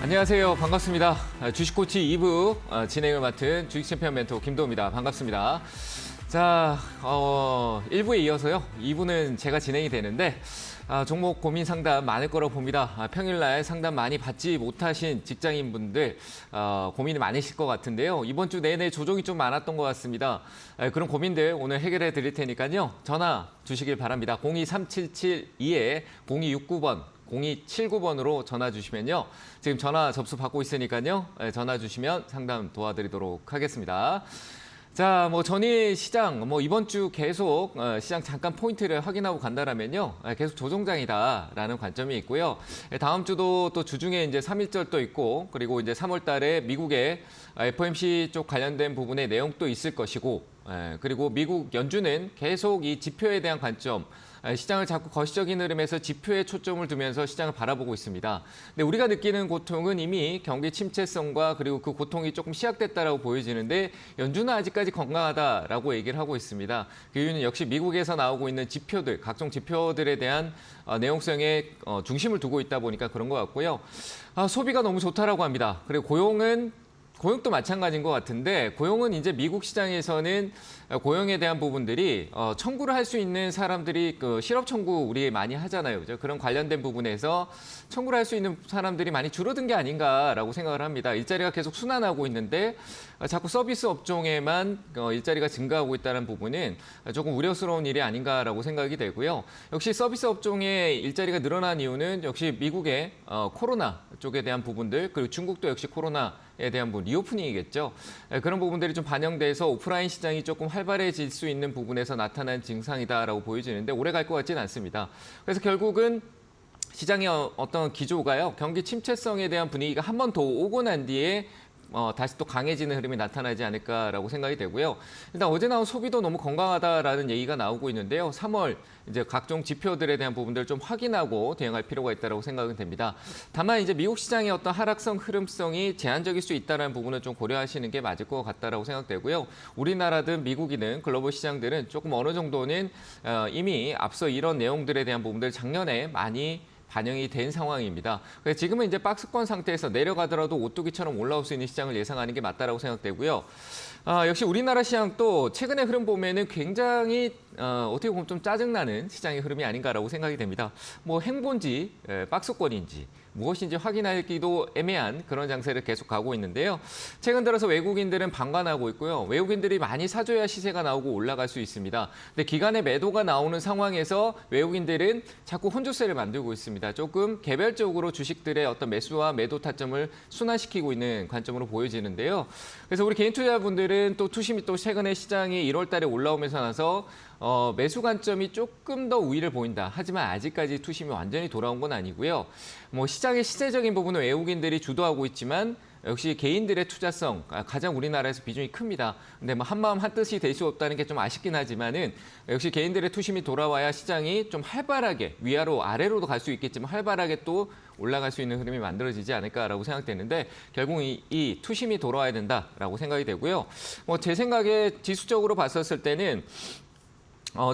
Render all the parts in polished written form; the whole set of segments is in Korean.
안녕하세요. 반갑습니다. 주식코치 2부 진행을 맡은 주식챔피언 멘토 김도우입니다. 반갑습니다. 자, 1부에 이어서요. 2부는 제가 진행이 되는데 종목 고민 상담 많을 거라고 봅니다. 평일날 상담 많이 받지 못하신 직장인분들 고민이 많으실 것 같은데요. 이번 주 내내 조정이 좀 많았던 것 같습니다. 그런 고민들 오늘 해결해 드릴 테니까요. 전화 주시길 바랍니다. 023772-0269번 0279번으로 전화 주시면요. 지금 전화 접수 받고 있으니까요. 전화 주시면 상담 도와드리도록 하겠습니다. 자, 전일 시장, 이번 주 계속 시장 잠깐 포인트를 확인하고 간다라면요. 계속 조정장이다라는 관점이 있고요. 다음 주도 또 주중에 이제 3.1절도 있고, 그리고 이제 3월 달에 미국의 FOMC 쪽 관련된 부분의 내용도 있을 것이고, 그리고 미국 연준은 계속 이 지표에 대한 관점, 시장을 자꾸 거시적인 흐름에서 지표에 초점을 두면서 시장을 바라보고 있습니다. 근데 우리가 느끼는 고통은 이미 경기 침체성과 그리고 그 고통이 조금 시작됐다라고 보여지는데 연준은 아직까지 건강하다라고 얘기를 하고 있습니다. 그 이유는 역시 미국에서 나오고 있는 지표들, 각종 지표들에 대한 내용성에 중심을 두고 있다 보니까 그런 것 같고요. 소비가 너무 좋다라고 합니다. 그리고 고용도 마찬가지인 것 같은데 고용은 이제 미국 시장에서는 고용에 대한 부분들이 청구를 할 수 있는 사람들이 그 실업 청구 우리 많이 하잖아요. 그죠? 그런 관련된 부분에서 청구를 할 수 있는 사람들이 많이 줄어든 게 아닌가라고 생각을 합니다. 일자리가 계속 순환하고 있는데 자꾸 서비스 업종에만 일자리가 증가하고 있다는 부분은 조금 우려스러운 일이 아닌가라고 생각이 되고요. 역시 서비스 업종의 일자리가 늘어난 이유는 역시 미국의 코로나 쪽에 대한 부분들 그리고 중국도 역시 코로나에 대한 부분 리오프닝이겠죠. 그런 부분들이 좀 반영돼서 오프라인 시장이 조금 활발해질 수 있는 부분에서 나타난 증상이다라고 보여지는데 오래 갈 것 같지는 않습니다. 그래서 결국은 시장의 어떤 기조가요. 경기 침체성에 대한 분위기가 한 번 더 오고 난 뒤에 다시 또 강해지는 흐름이 나타나지 않을까라고 생각이 되고요. 일단 어제 나온 소비도 너무 건강하다라는 얘기가 나오고 있는데요. 3월 이제 각종 지표들에 대한 부분들을 좀 확인하고 대응할 필요가 있다고 생각은 됩니다. 다만 이제 미국 시장의 어떤 하락성 흐름성이 제한적일 수 있다는 부분을 좀 고려하시는 게 맞을 것 같다라고 생각되고요. 우리나라든 미국이든 글로벌 시장들은 조금 어느 정도는 이미 앞서 이런 내용들에 대한 부분들 작년에 많이 반영이 된 상황입니다. 그래서 지금은 이제 박스권 상태에서 내려가더라도 오뚜기처럼 올라올 수 있는 시장을 예상하는 게 맞다라고 생각되고요. 역시 우리나라 시장도 최근의 흐름 보면은 굉장히 어떻게 보면 좀 짜증나는 시장의 흐름이 아닌가라고 생각이 됩니다. 행보인지 박스권인지 무엇인지 확인하기도 애매한 그런 장세를 계속 가고 있는데요. 최근 들어서 외국인들은 방관하고 있고요. 외국인들이 많이 사줘야 시세가 나오고 올라갈 수 있습니다. 근데 기간의 매도가 나오는 상황에서 외국인들은 자꾸 혼조세를 만들고 있습니다. 조금 개별적으로 주식들의 어떤 매수와 매도 타점을 순환시키고 있는 관점으로 보여지는데요. 그래서 우리 개인 투자자분들은 또 투심이 또 최근에 시장이 1월 달에 올라오면서 나서 매수 관점이 조금 더 우위를 보인다. 하지만 아직까지 투심이 완전히 돌아온 건 아니고요. 시장의 시세적인 부분은 외국인들이 주도하고 있지만 역시 개인들의 투자성 가장 우리나라에서 비중이 큽니다. 근데 한마음 한뜻이 될 수 없다는 게 좀 아쉽긴 하지만은 역시 개인들의 투심이 돌아와야 시장이 좀 활발하게 위아래로 아래로도 갈 수 있겠지만 활발하게 또 올라갈 수 있는 흐름이 만들어지지 않을까라고 생각되는데 결국 이 투심이 돌아와야 된다라고 생각이 되고요. 제 생각에 지수적으로 봤었을 때는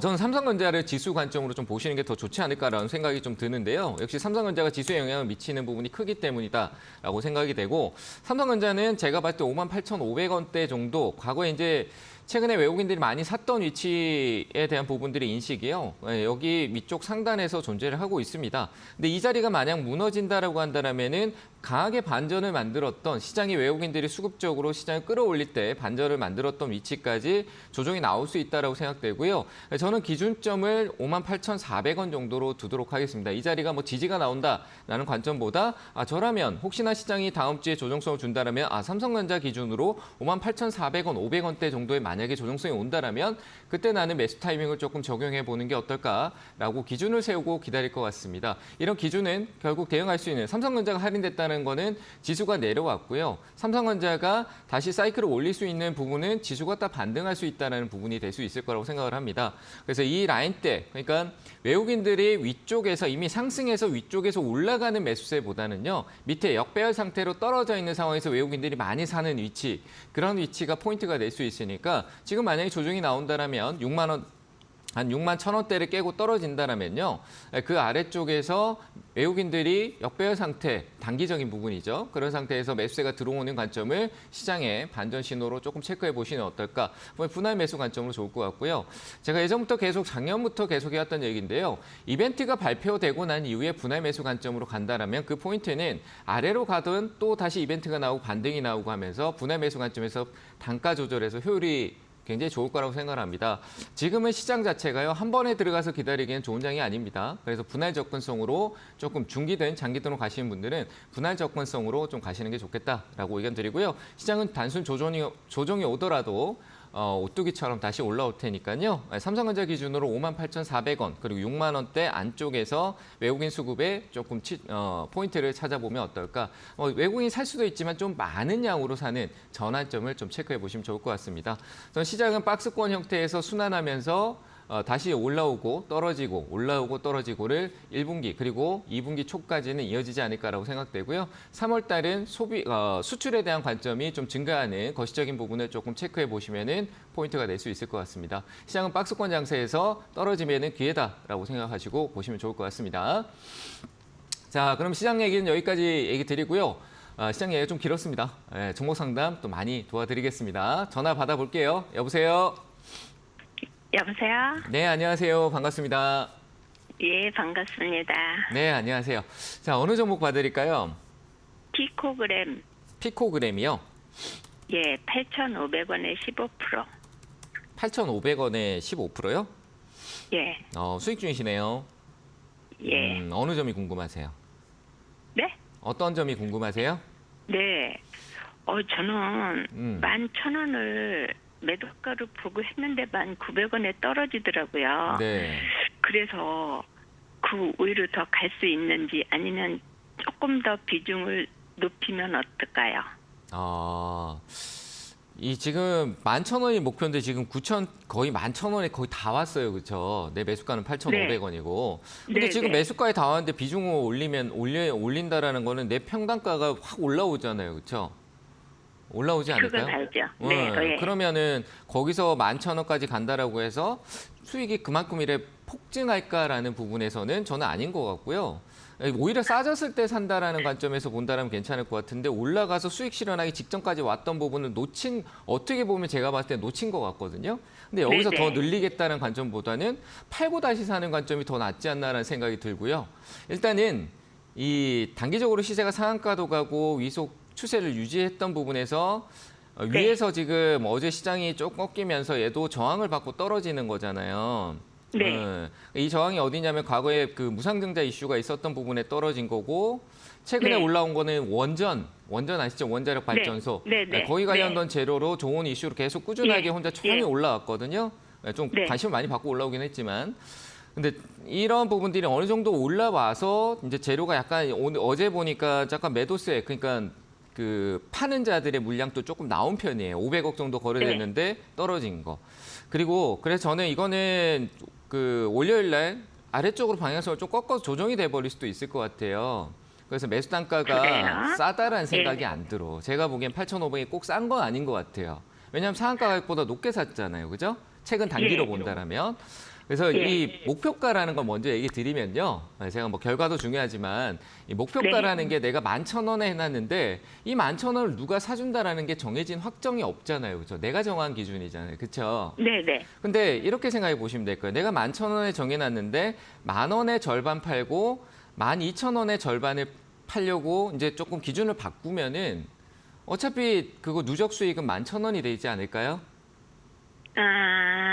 저는 삼성전자를 지수 관점으로 좀 보시는 게 더 좋지 않을까라는 생각이 좀 드는데요. 역시 삼성전자가 지수에 영향을 미치는 부분이 크기 때문이다라고 생각이 되고 삼성전자는 제가 봤을 때 58,500원대 정도 과거에 이제 최근에 외국인들이 많이 샀던 위치에 대한 부분들의 인식이요. 여기 위쪽 상단에서 존재를 하고 있습니다. 근데 이 자리가 만약 무너진다라고 한다면은 강하게 반전을 만들었던 시장이 외국인들이 수급적으로 시장을 끌어올릴 때 반전을 만들었던 위치까지 조정이 나올 수 있다라고 생각되고요. 저는 기준점을 58,400원 정도로 두도록 하겠습니다. 이 자리가 지지가 나온다라는 관점보다 저라면 혹시나 시장이 다음 주에 조정성을 준다라면 삼성전자 기준으로 58,400원, 500원대 정도의 만약에 조정성이 온다라면 그때 나는 매수 타이밍을 조금 적용해 보는 게 어떨까라고 기준을 세우고 기다릴 것 같습니다. 이런 기준은 결국 대응할 수 있는 삼성전자가 할인됐다는 거는 지수가 내려왔고요. 삼성전자가 다시 사이클을 올릴 수 있는 부분은 지수가 딱 반등할 수 있다는 부분이 될 수 있을 거라고 생각을 합니다. 그래서 이 라인대, 그러니까 외국인들이 위쪽에서 이미 상승해서 위쪽에서 올라가는 매수세보다는요. 밑에 역배열 상태로 떨어져 있는 상황에서 외국인들이 많이 사는 위치, 그런 위치가 포인트가 될 수 있으니까 지금 만약에 조정이 나온다면 6만 원 한 6만 1,000원대를 깨고 떨어진다면요. 그 아래쪽에서 외국인들이 역배열 상태, 단기적인 부분이죠. 그런 상태에서 매수세가 들어오는 관점을 시장의 반전 신호로 조금 체크해 보시면 어떨까. 분할 매수 관점으로 좋을 것 같고요. 제가 예전부터 계속 작년부터 계속 해왔던 얘기인데요. 이벤트가 발표되고 난 이후에 분할 매수 관점으로 간다라면 그 포인트는 아래로 가든 또 다시 이벤트가 나오고 반등이 나오고 하면서 분할 매수 관점에서 단가 조절해서 효율이 굉장히 좋을 거라고 생각합니다. 지금은 시장 자체가요. 한 번에 들어가서 기다리기엔 좋은 장이 아닙니다. 그래서 분할 접근성으로 조금 중기든 장기든으로 가시는 분들은 분할 접근성으로 좀 가시는 게 좋겠다라고 의견 드리고요. 시장은 단순 조정이 오더라도 오뚜기처럼 다시 올라올 테니까요. 삼성전자 기준으로 58,400원 그리고 6만 원대 안쪽에서 외국인 수급에 조금 포인트를 찾아보면 어떨까. 외국인이 살 수도 있지만 좀 많은 양으로 사는 전환점을 좀 체크해 보시면 좋을 것 같습니다. 전 시장은 박스권 형태에서 순환하면서 다시 올라오고 떨어지고 올라오고 떨어지고를 1분기 그리고 2분기 초까지는 이어지지 않을까라고 생각되고요. 3월 달은 수출에 대한 관점이 좀 증가하는 거시적인 부분을 조금 체크해 보시면은 포인트가 될 수 있을 것 같습니다. 시장은 박스권 장세에서 떨어지면은 기회다라고 생각하시고 보시면 좋을 것 같습니다. 자, 그럼 시장 얘기는 여기까지 얘기 드리고요. 시장 얘기가 좀 길었습니다. 종목 상담 또 많이 도와드리겠습니다. 전화 받아볼게요. 여보세요. 여보세요? 네, 안녕하세요. 반갑습니다. 예, 반갑습니다. 네, 안녕하세요. 자, 어느 종목 봐드릴까요? 피코그램, 피코그램이요. 예, 8,500원에 15%. 8,500원에 15%요? 예, 수익 중이시네요. 예. 어느 점이 궁금하세요? 네? 어떤 점이 궁금하세요? 네. 저는 11,000원을 매도가로 보고 했는데 1,900원에 떨어지더라고요. 네. 그래서 그 오히려 더 갈 수 있는지 아니면 조금 더 비중을 높이면 어떨까요? 이 지금 11,000원이 목표인데 지금 9천 거의 11,000원에 거의 다 왔어요. 그렇죠? 내 매수가는 8,500원이고. 근데 네, 지금 네. 매수가에 다 왔는데 비중을 올린다라는 거는 내 평단가가 확 올라오잖아요. 그렇죠? 올라오지 않을까요? 그건 알죠. 네, 예. 그러면은 거기서 11,000원까지 간다라고 해서 수익이 그만큼 이래 폭증할까라는 부분에서는 저는 아닌 것 같고요. 오히려 싸졌을 때 산다라는 관점에서 본다면 괜찮을 것 같은데 올라가서 수익 실현하기 직전까지 왔던 부분은 어떻게 보면 제가 봤을 때 놓친 것 같거든요. 근데 여기서 네네. 더 늘리겠다는 관점보다는 팔고 다시 사는 관점이 더 낫지 않나라는 생각이 들고요. 일단은 이 단기적으로 시세가 상한가도 가고 위속 추세를 유지했던 부분에서 네. 위에서 지금 어제 시장이 조금 꺾이면서 얘도 저항을 받고 떨어지는 거잖아요. 네. 이 저항이 어디냐면 과거에 그 무상증자 이슈가 있었던 부분에 떨어진 거고 최근에 네. 올라온 거는 원전 아시죠? 원자력 발전소. 네, 네, 거기 관련된 네. 재료로 좋은 이슈로 계속 꾸준하게 예, 혼자 천천히 예. 올라왔거든요. 좀 네. 관심을 많이 받고 올라오긴 했지만. 근데 이런 부분들이 어느 정도 올라와서 이제 재료가 약간 어제 보니까 약간 매도세 그러니까 그 파는 자들의 물량도 조금 나온 편이에요. 500억 정도 거래됐는데 떨어진 거. 그리고 그래서 저는 이거는 그 월요일 날 아래쪽으로 방향성을 좀 꺾어서 조정이 돼 버릴 수도 있을 것 같아요. 그래서 매수 단가가 그래요? 싸다라는 생각이 예. 안 들어. 제가 보기엔 8,500이 꼭 싼 건 아닌 것 같아요. 왜냐하면 상한가 가격보다 높게 샀잖아요. 그죠? 최근 단기로 예. 본다라면. 그래서 예. 이 목표가라는 걸 먼저 얘기 드리면요. 제가 뭐 결과도 중요하지만 이 목표가라는 게 내가 11,000원에 해놨는데 이 11,000원을 누가 사준다라는 게 정해진 확정이 없잖아요. 그렇죠? 내가 정한 기준이잖아요. 그렇죠? 네네. 근데 이렇게 생각해 보시면 될 거예요. 내가 11,000원에 정해놨는데 10,000원에 절반 팔고 12,000원에 절반을 팔려고 이제 조금 기준을 바꾸면은 어차피 그거 누적 수익은 11,000원이 되지 않을까요?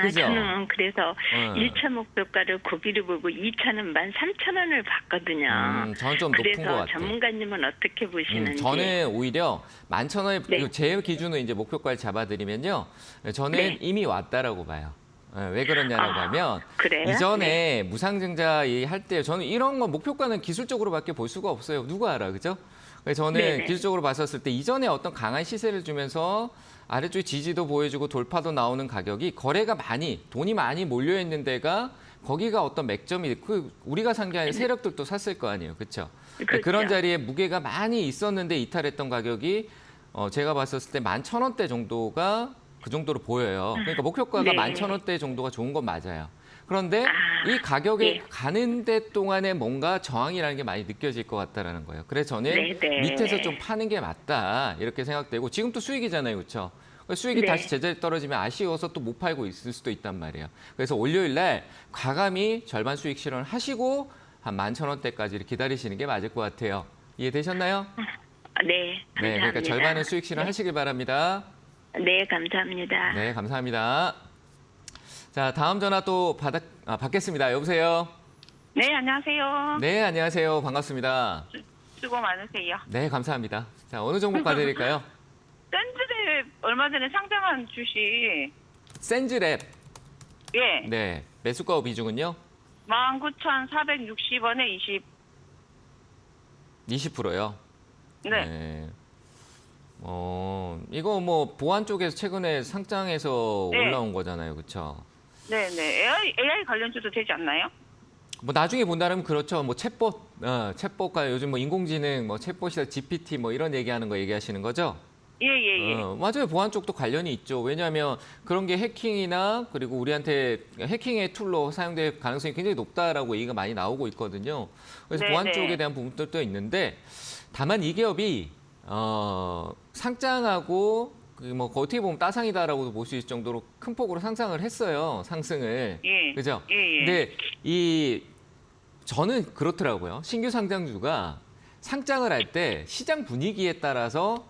그죠? 저는 그래서 1차 목표가를 고비를 보고 2차는 13,000원을 봤거든요. 저는 좀 높은 것 그래서 같아요. 전문가님은 어떻게 보시는지. 저는 오히려 11,000원에 네. 제 기준으로 이제 목표가를 잡아드리면요. 저는 네. 이미 왔다라고 봐요. 왜 그러냐라고 하면 그래요? 이전에 무상증자 할 때 저는 이런 거 목표가는 기술적으로밖에 볼 수가 없어요. 누가 알아, 그죠? 그래서 저는 네네. 기술적으로 봤었을 때 이전에 어떤 강한 시세를 주면서 아래쪽에 지지도 보여주고 돌파도 나오는 가격이 거래가 돈이 많이 몰려 있는 데가 거기가 어떤 맥점이 우리가 산 게 아니라 세력들도 샀을 거 아니에요, 그렇죠? 그렇죠. 그런 자리에 무게가 많이 있었는데 이탈했던 가격이 제가 봤었을 때 11,000원대 정도가 그 정도로 보여요. 그러니까 목표가가 네. 11,000원대 정도가 좋은 건 맞아요. 그런데 아, 이 가격에 예. 가는 데 동안에 뭔가 저항이라는 게 많이 느껴질 것 같다라는 거예요. 그래서 저는 네네. 밑에서 좀 파는 게 맞다 이렇게 생각되고 지금 또 수익이잖아요, 그렇죠? 수익이 네. 다시 제자리 떨어지면 아쉬워서 또 못 팔고 있을 수도 있단 말이에요. 그래서 월요일 날 과감히 절반 수익 실현을 하시고 한 11,000원대까지 기다리시는 게 맞을 것 같아요. 이해되셨나요? 네, 감사합니다. 네, 그러니까 절반은 수익 실현하시길 바랍니다. 네, 감사합니다. 네, 감사합니다. 자, 다음 전화 또 받겠습니다. 여보세요? 네, 안녕하세요. 네, 안녕하세요. 반갑습니다. 수고 많으세요. 네, 감사합니다. 자, 어느 종목 봐드릴까요? 샌드랩 얼마 전에 상장한 주식, 센즈랩. 예, 네, 매수가 비중은요? 19,460원에 20%요. 네. 이거 뭐 보안 쪽에서 최근에 상장해서 네. 올라온 거잖아요. 그렇죠? 네네. AI 관련주도 되지 않나요? 뭐 나중에 본다면 그렇죠. 뭐 챗봇과 요즘 뭐 인공지능, 뭐 챗봇이나 GPT 뭐 이런 얘기하는 거 얘기하시는 거죠? 예, 예, 예. 맞아요. 보안 쪽도 관련이 있죠. 왜냐하면 그런 게 해킹이나 그리고 우리한테 해킹의 툴로 사용될 가능성이 굉장히 높다라고 얘기가 많이 나오고 있거든요. 그래서 네, 보안 네. 쪽에 대한 부분들도 있는데 다만 이 기업이 상장하고 뭐 어떻게 보면 따상이다라고도 볼 수 있을 정도로 큰 폭으로 상승을 했어요. 상승을. 예. 그죠? 예, 예. 근데 저는 그렇더라고요. 신규 상장주가 상장을 할 때 시장 분위기에 따라서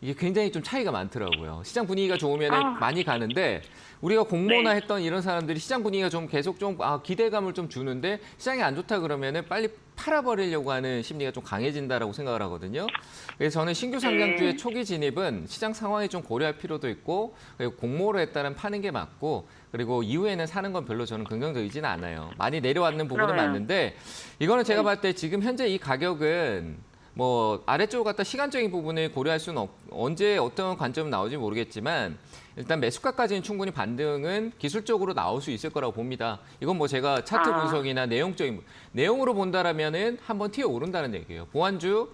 이게 굉장히 좀 차이가 많더라고요. 시장 분위기가 좋으면 아. 많이 가는데 우리가 공모나 네. 했던 이런 사람들이 시장 분위기가 좀 계속 좀 기대감을 좀 주는데 시장이 안 좋다 그러면은 빨리 팔아버리려고 하는 심리가 좀 강해진다라고 생각을 하거든요. 그래서 저는 신규 상장주의 초기 진입은 시장 상황이 좀 고려할 필요도 있고 그리고 공모로 했다는 파는 게 맞고 그리고 이후에는 사는 건 별로 저는 긍정적이지는 않아요. 많이 내려왔는 부분은 그러면. 맞는데 이거는 제가 봤을 때 지금 현재 이 가격은 뭐 아래쪽 갖다 시간적인 부분을 고려할 수는 언제 어떤 관점은 나올지 모르겠지만 일단 매수가까지는 충분히 반등은 기술적으로 나올 수 있을 거라고 봅니다. 이건 뭐 제가 차트 아. 분석이나 내용으로 본다라면은 한번 튀어 오른다는 얘기예요. 보안주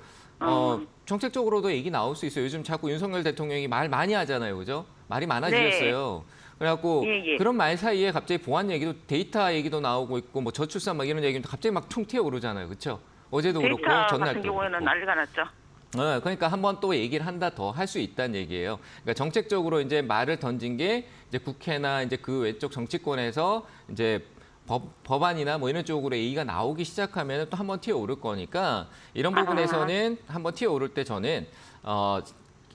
정책적으로도 얘기 나올 수 있어요. 요즘 자꾸 윤석열 대통령이 말 많이 하잖아요, 그죠? 말이 많아지셨어요. 그래갖고 예, 예. 그런 말 사이에 갑자기 보안 얘기도 데이터 얘기도 나오고 있고 뭐 저출산 막 이런 얘기도 갑자기 막 퉁 튀어 오르잖아요, 그렇죠? 어제도 그렇고 데이터 같은 전날도 경우에는 그렇고. 난리가 났죠. 그러니까 한번 또 얘기를 한다 더 할 수 있다는 얘기예요. 그러니까 정책적으로 이제 말을 던진 게 이제 국회나 이제 그 외쪽 정치권에서 이제 법안이나 뭐 이런 쪽으로 얘기가 나오기 시작하면 또 한번 튀어 오를 거니까 이런 부분에서는 한번 튀어 오를 때 저는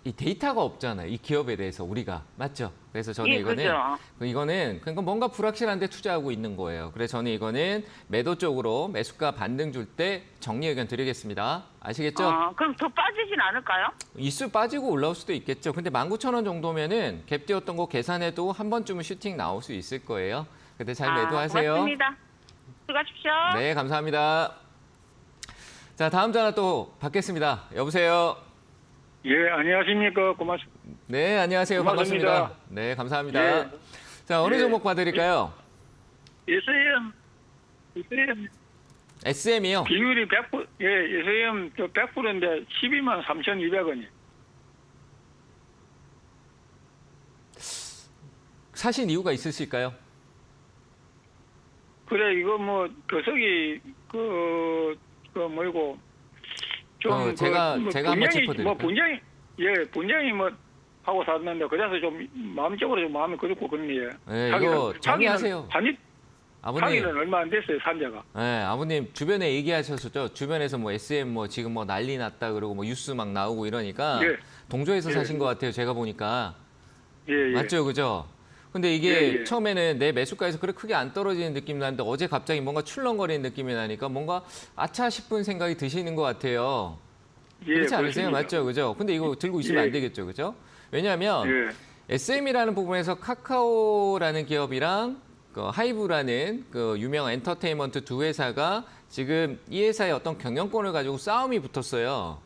이 데이터가 없잖아요. 이 기업에 대해서 우리가 맞죠? 그래서 저는 예, 이거는 그러니까 뭔가 불확실한 데 투자하고 있는 거예요. 그래서 저는 이거는 매도 쪽으로 매수가 반등 줄 때 정리 의견 드리겠습니다. 아시겠죠? 그럼 더 빠지진 않을까요? 이수 빠지고 올라올 수도 있겠죠. 근데 19,000원 정도면은 갭 띄웠던 거 계산해도 한 번쯤은 슈팅 나올 수 있을 거예요. 그때 잘 매도하세요. 고맙습니다. 수고하십시오. 네, 감사합니다. 자, 다음 전화 또 받겠습니다. 여보세요. 예, 안녕하십니까. 고맙습니다. 네, 안녕하세요. 고맙습니다. 반갑습니다. 네, 감사합니다. 예. 자, 어느 예. 종목 봐드릴까요? SM SM이요. 비율이 100%, 예, SM 100%인데 123,200원이에요. 사신 이유가 있으실까요? 그래, 이거 뭐, 교석이, 뭐이고, 좀, 제가 한번 분량이, 짚어드릴까요? 뭐, 분량이 뭐, 하고 샀는데, 그래서 좀, 마음적으로 좀 마음이 그렇고, 그러네요. 네, 이거 정리하세요. 아버님. 사기는 얼마 안 됐어요, 산자가. 네, 아버님 주변에 얘기하셨었죠. 주변에서 뭐 SM 뭐 지금 뭐 난리 났다 그러고 뭐 뉴스 막 나오고 이러니까 예. 동조해서 예. 사신 것 같아요. 제가 보니까. 예, 예. 맞죠, 그죠? 근데 이게 예, 예. 처음에는 내 매수가에서 그렇게 크게 안 떨어지는 느낌이 나는데 어제 갑자기 뭔가 출렁거리는 느낌이 나니까 뭔가 아차 싶은 생각이 드시는 것 같아요. 예, 그렇지 않으세요? 그렇습니다. 맞죠, 그죠? 근데 이거 들고 있으면 예. 안 되겠죠, 그죠? 왜냐하면 예. SM이라는 부분에서 카카오라는 기업이랑 그 하이브라는 그 유명한 엔터테인먼트 두 회사가 지금 이 회사의 어떤 경영권을 가지고 싸움이 붙었어요.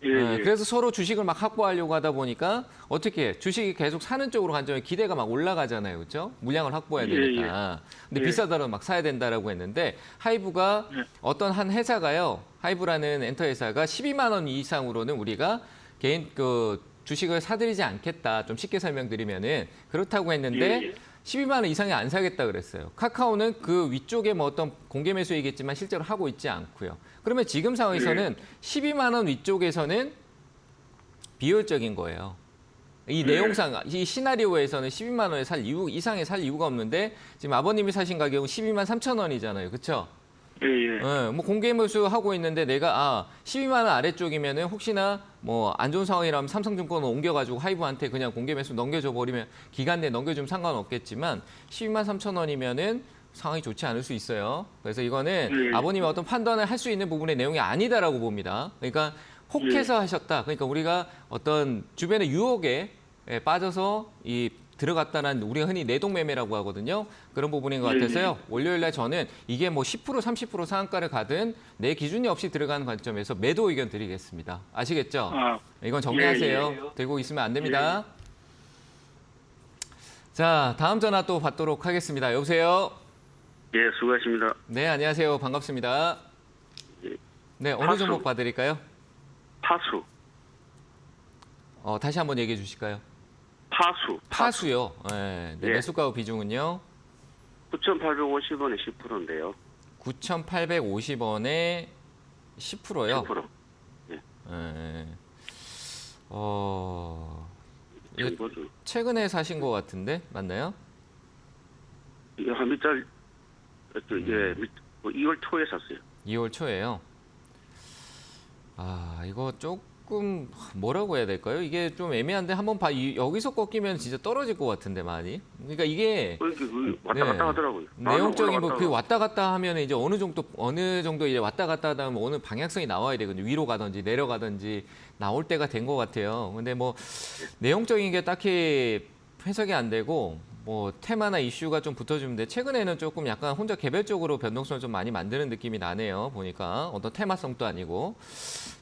예, 예. 그래서 서로 주식을 막 확보하려고 하다 보니까 어떻게 해? 주식이 계속 사는 쪽으로 간점에 기대가 막 올라가잖아요, 그렇죠? 물량을 확보해야 예, 되니까. 근데 예. 비싸더라도 막 사야 된다라고 했는데 하이브가 예. 어떤 한 회사가요, 하이브라는 엔터 회사가 12만 원 이상으로는 우리가 개인 그 주식을 사들이지 않겠다. 좀 쉽게 설명드리면은 그렇다고 했는데 예, 예. 12만 원 이상이 안 사겠다 그랬어요. 카카오는 그 위쪽에 뭐 어떤 공개 매수이겠지만 실제로 하고 있지 않고요. 그러면 지금 상황에서는 12만 원 위쪽에서는 비효율적인 거예요. 이 내용상, 이 시나리오에서는 12만 원에 이상에 살 이유가 없는데 지금 아버님이 사신 가격은 12만 3천 원이잖아요. 그렇죠? 예, 예. 뭐 공개 매수 하고 있는데 내가 12만 원 아래쪽이면은 혹시나 뭐 안 좋은 상황이라면 삼성증권을 옮겨가지고 하이브한테 그냥 공개 매수 넘겨줘 버리면 기간 내에 넘겨주면 상관없겠지만 12만 3천 원이면은 상황이 좋지 않을 수 있어요. 그래서 이거는 아버님의 어떤 판단을 할 수 있는 부분의 내용이 아니다라고 봅니다. 그러니까 혹해서 하셨다. 그러니까 우리가 어떤 주변의 유혹에 빠져서 이 들어갔다는 우리가 흔히 내동매매라고 하거든요. 그런 부분인 것 같아서요. 월요일 날 저는 이게 뭐 10% 30% 상한가를 가든 내 기준이 없이 들어가는 관점에서 매도 의견 드리겠습니다. 아시겠죠? 이건 정리하세요. 들고 있으면 안 됩니다. 자, 다음 전화 또 받도록 하겠습니다. 여보세요? 예, 수고하십니다. 네, 안녕하세요. 반갑습니다. 네, 어느 파수. 종목 봐드릴까요? 파수. 다시 한번 얘기해 주실까요? 파수. 파수요. 네, 예. 매수가 비중은요? 9,850원에 10%인데요. 9,850원에 10%요? 10%. 네. 이거 정보죠. 최근에 사신 것 같은데 맞나요? 이게 한 밑달, 예, 2월 초에 샀어요. 2월 초에요. 이거 조금 뭐라고 해야 될까요? 이게 좀 애매한데 한번 여기서 꺾이면 진짜 떨어질 것 같은데 많이. 그러니까 이게 왔다 갔다 하더라고요. 내용적인 그 올라갔다가. 왔다 갔다 하면 이제 어느 정도 이제 왔다 갔다 하다 보면 어느 방향성이 나와야 되거든요. 위로 가든지 내려가든지 나올 때가 된 것 같아요. 근데 뭐 내용적인 게 딱히 해석이 안 되고 뭐 테마나 이슈가 좀 붙어주는데 최근에는 조금 약간 혼자 개별적으로 변동성을 좀 많이 만드는 느낌이 나네요. 보니까 어떤 테마성도 아니고.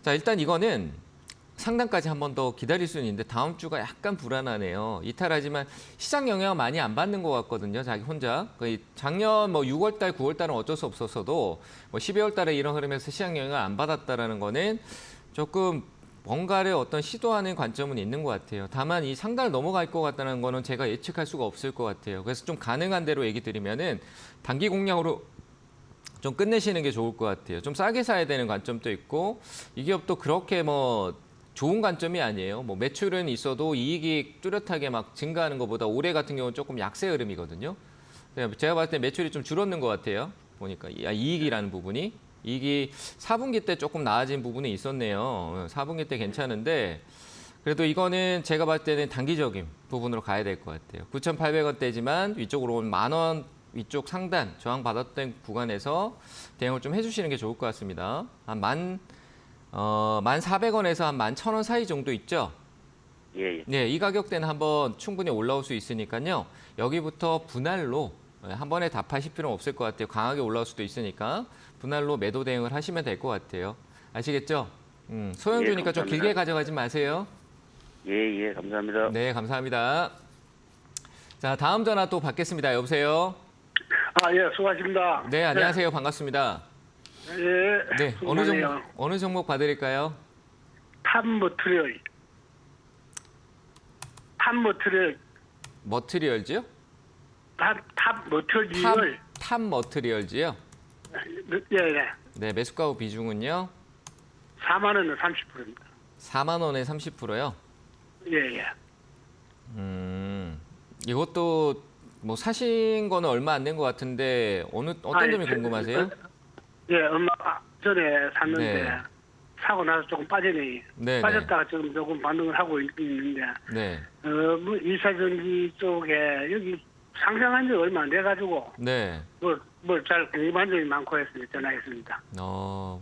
자, 일단 이거는 상단까지 한 번 더 기다릴 수는 있는데 다음 주가 약간 불안하네요. 이탈하지만 시장 영향 많이 안 받는 것 같거든요. 자기 혼자. 작년 뭐 6월 달, 9월 달은 어쩔 수 없었어도 뭐 12월 달에 이런 흐름에서 시장 영향을 안 받았다라는 거는 조금 뭔가를 어떤 시도하는 관점은 있는 것 같아요. 다만 이 상단을 넘어갈 것 같다는 거는 제가 예측할 수가 없을 것 같아요. 그래서 좀 가능한 대로 얘기 드리면은 단기 공략으로 좀 끝내시는 게 좋을 것 같아요. 좀 싸게 사야 되는 관점도 있고 이 기업도 그렇게 뭐 좋은 관점이 아니에요. 뭐 매출은 있어도 이익이 뚜렷하게 막 증가하는 것보다 올해 같은 경우는 조금 약세 흐름이거든요. 제가 봤을 때 매출이 좀 줄었는 것 같아요. 보니까 이익이라는 부분이. 이익이 4분기 때 조금 나아진 부분이 있었네요. 4분기 때 괜찮은데 그래도 이거는 제가 봤을 때는 단기적인 부분으로 가야 될 것 같아요. 9,800원대지만 위쪽으로 온 10,000원 위쪽 상단 저항받았던 구간에서 대응을 좀 해주시는 게 좋을 것 같습니다. 한 1,400원에서 한 11,000원 사이 정도 있죠? 예, 예. 네, 이 가격대는 한번 충분히 올라올 수 있으니까요. 여기부터 분할로 한 번에 다 파실 필요는 없을 것 같아요. 강하게 올라올 수도 있으니까 분할로 매도 대응을 하시면 될 것 같아요. 아시겠죠? 소형 예, 주니까 좀 감사합니다. 길게 가져가지 마세요. 예, 예, 감사합니다. 네, 감사합니다. 자, 다음 전화 또 받겠습니다. 여보세요? 예, 수고하십니다. 네, 안녕하세요. 반갑습니다. 예. 네, 어느 종목 봐드릴까요? 탑머트리얼. 머트리얼즈요? 탑머트리얼. 탑 머트리얼즈요? 예, 예. 네, 매수가 비중은요? 4만 원은 30%입니다. 4만 원에 30%요? 예, 예. 이것도 뭐 사신 거는 얼마 안 된 것 같은데 어떤 점이 궁금하세요? 예, 얼마 전에 샀는데 네. 사고 나서 조금 빠지네. 네, 빠졌다가 지금 조금 반등을 하고 있는데 네, 뭐 2차전지 쪽에 여기 상장한 지 얼마 안 돼가지고 네. 뭘 잘 궁금한 점이 많고 해서 전화했습니다.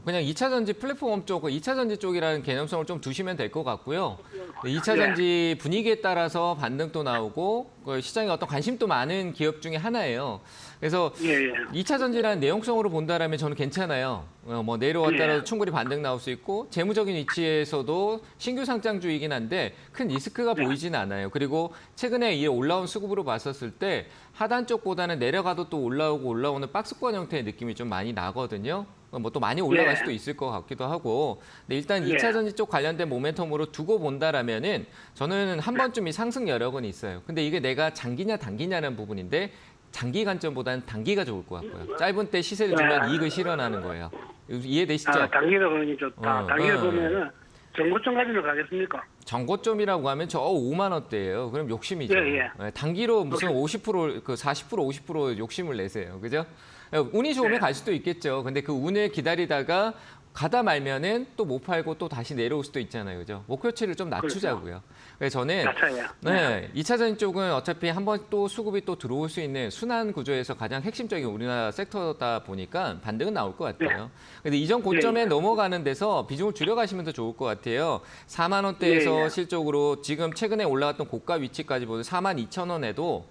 그냥 2차 전지 플랫폼 쪽, 2차 전지 쪽이라는 개념성을 좀 두시면 될 것 같고요. 2차 전지 분위기에 따라서 반등도 나오고 시장에 어떤 관심도 많은 기업 중에 하나예요. 그래서 예, 예. 2차 전지라는 내용성으로 본다라면 저는 괜찮아요. 뭐 내려왔다라도 예. 충분히 반등 나올 수 있고 재무적인 위치에서도 신규 상장주이긴 한데 큰 리스크가 보이진 않아요. 그리고 최근에 이 올라온 수급으로 봤었을 때 하단 쪽보다는 내려가도 또 올라오고 올라오는 박스권 형태의 느낌이 좀 많이 나거든요. 뭐 또 많이 올라갈 예. 수도 있을 것 같기도 하고. 근데 일단 예. 2차 전지 쪽 관련된 모멘텀으로 두고 본다라면은 저는 한 번쯤 이 상승 여력은 있어요. 근데 이게 내가 장기냐 단기냐는 부분인데 장기 관점보다는 단기가 좋을 것 같고요. 짧은 때 시세를 주면 이익을 실현하는 거예요. 이해되시죠? 단기로 보니 좋다. 단기로 어. 보면은 정고점 가지러 가겠습니까? 정고점이라고 하면 저 5만 원대예요. 그럼 욕심이죠. 예. 네, 단기로 무슨 50%, 그 40%, 50% 욕심을 내세요. 그죠? 운이 좋으면 네. 갈 수도 있겠죠. 근데 그 운을 기다리다가 가다 말면은 또 못 팔고 또 다시 내려올 수도 있잖아요. 그죠? 목표치를 좀 낮추자고요. 그래서 저는 낮춰요. 네, 2차 전지 쪽은 어차피 한번 또 수급이 또 들어올 수 있는 순환 구조에서 가장 핵심적인 우리나라 섹터다 보니까 반등은 나올 것 같아요. 근데 이전 고점에 넘어가는 데서 비중을 줄여가시면 더 좋을 것 같아요. 4만 원대에서 실적으로 지금 최근에 올라갔던 고가 위치까지 보면 4만 2천 원에도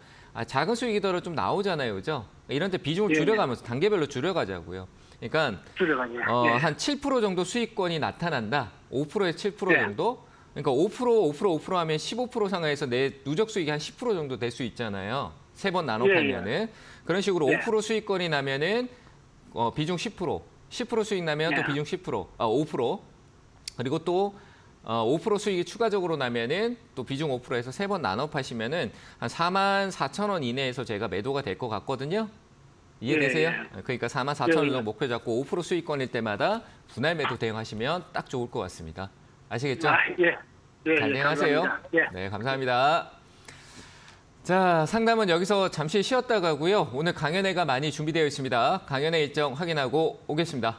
작은 수익이더라도 좀 나오잖아요. 그죠? 이런 데 비중을 줄여가면서 단계별로 줄여가자고요. 그러니까 줄여가냐. 한 7% 정도 수익권이 나타난다. 5%에서 7% 정도? 그러니까 5% 하면 15% 상하에서 내 누적 수익이 한 10% 정도 될 수 있잖아요. 세 번 나눠 팔면은. 그런 식으로 5% 수익권이 나면은 비중 10% 수익 나면 또 비중 5%. 그리고 또 5% 수익이 추가적으로 나면은 또 비중 5%에서 세 번 나눠 파시면은 한 4만 4천 원 이내에서 제가 매도가 될 것 같거든요. 이해되세요? 그러니까 4만 4천 원 정도 목표 잡고 5% 수익권일 때마다 분할 매도 대응하시면 딱 좋을 것 같습니다. 아시겠죠? 잘 대응하세요. 감사합니다. 네, 감사합니다. 자, 상담은 여기서 잠시 쉬었다 가고요. 오늘 강연회가 많이 준비되어 있습니다. 강연회 일정 확인하고 오겠습니다.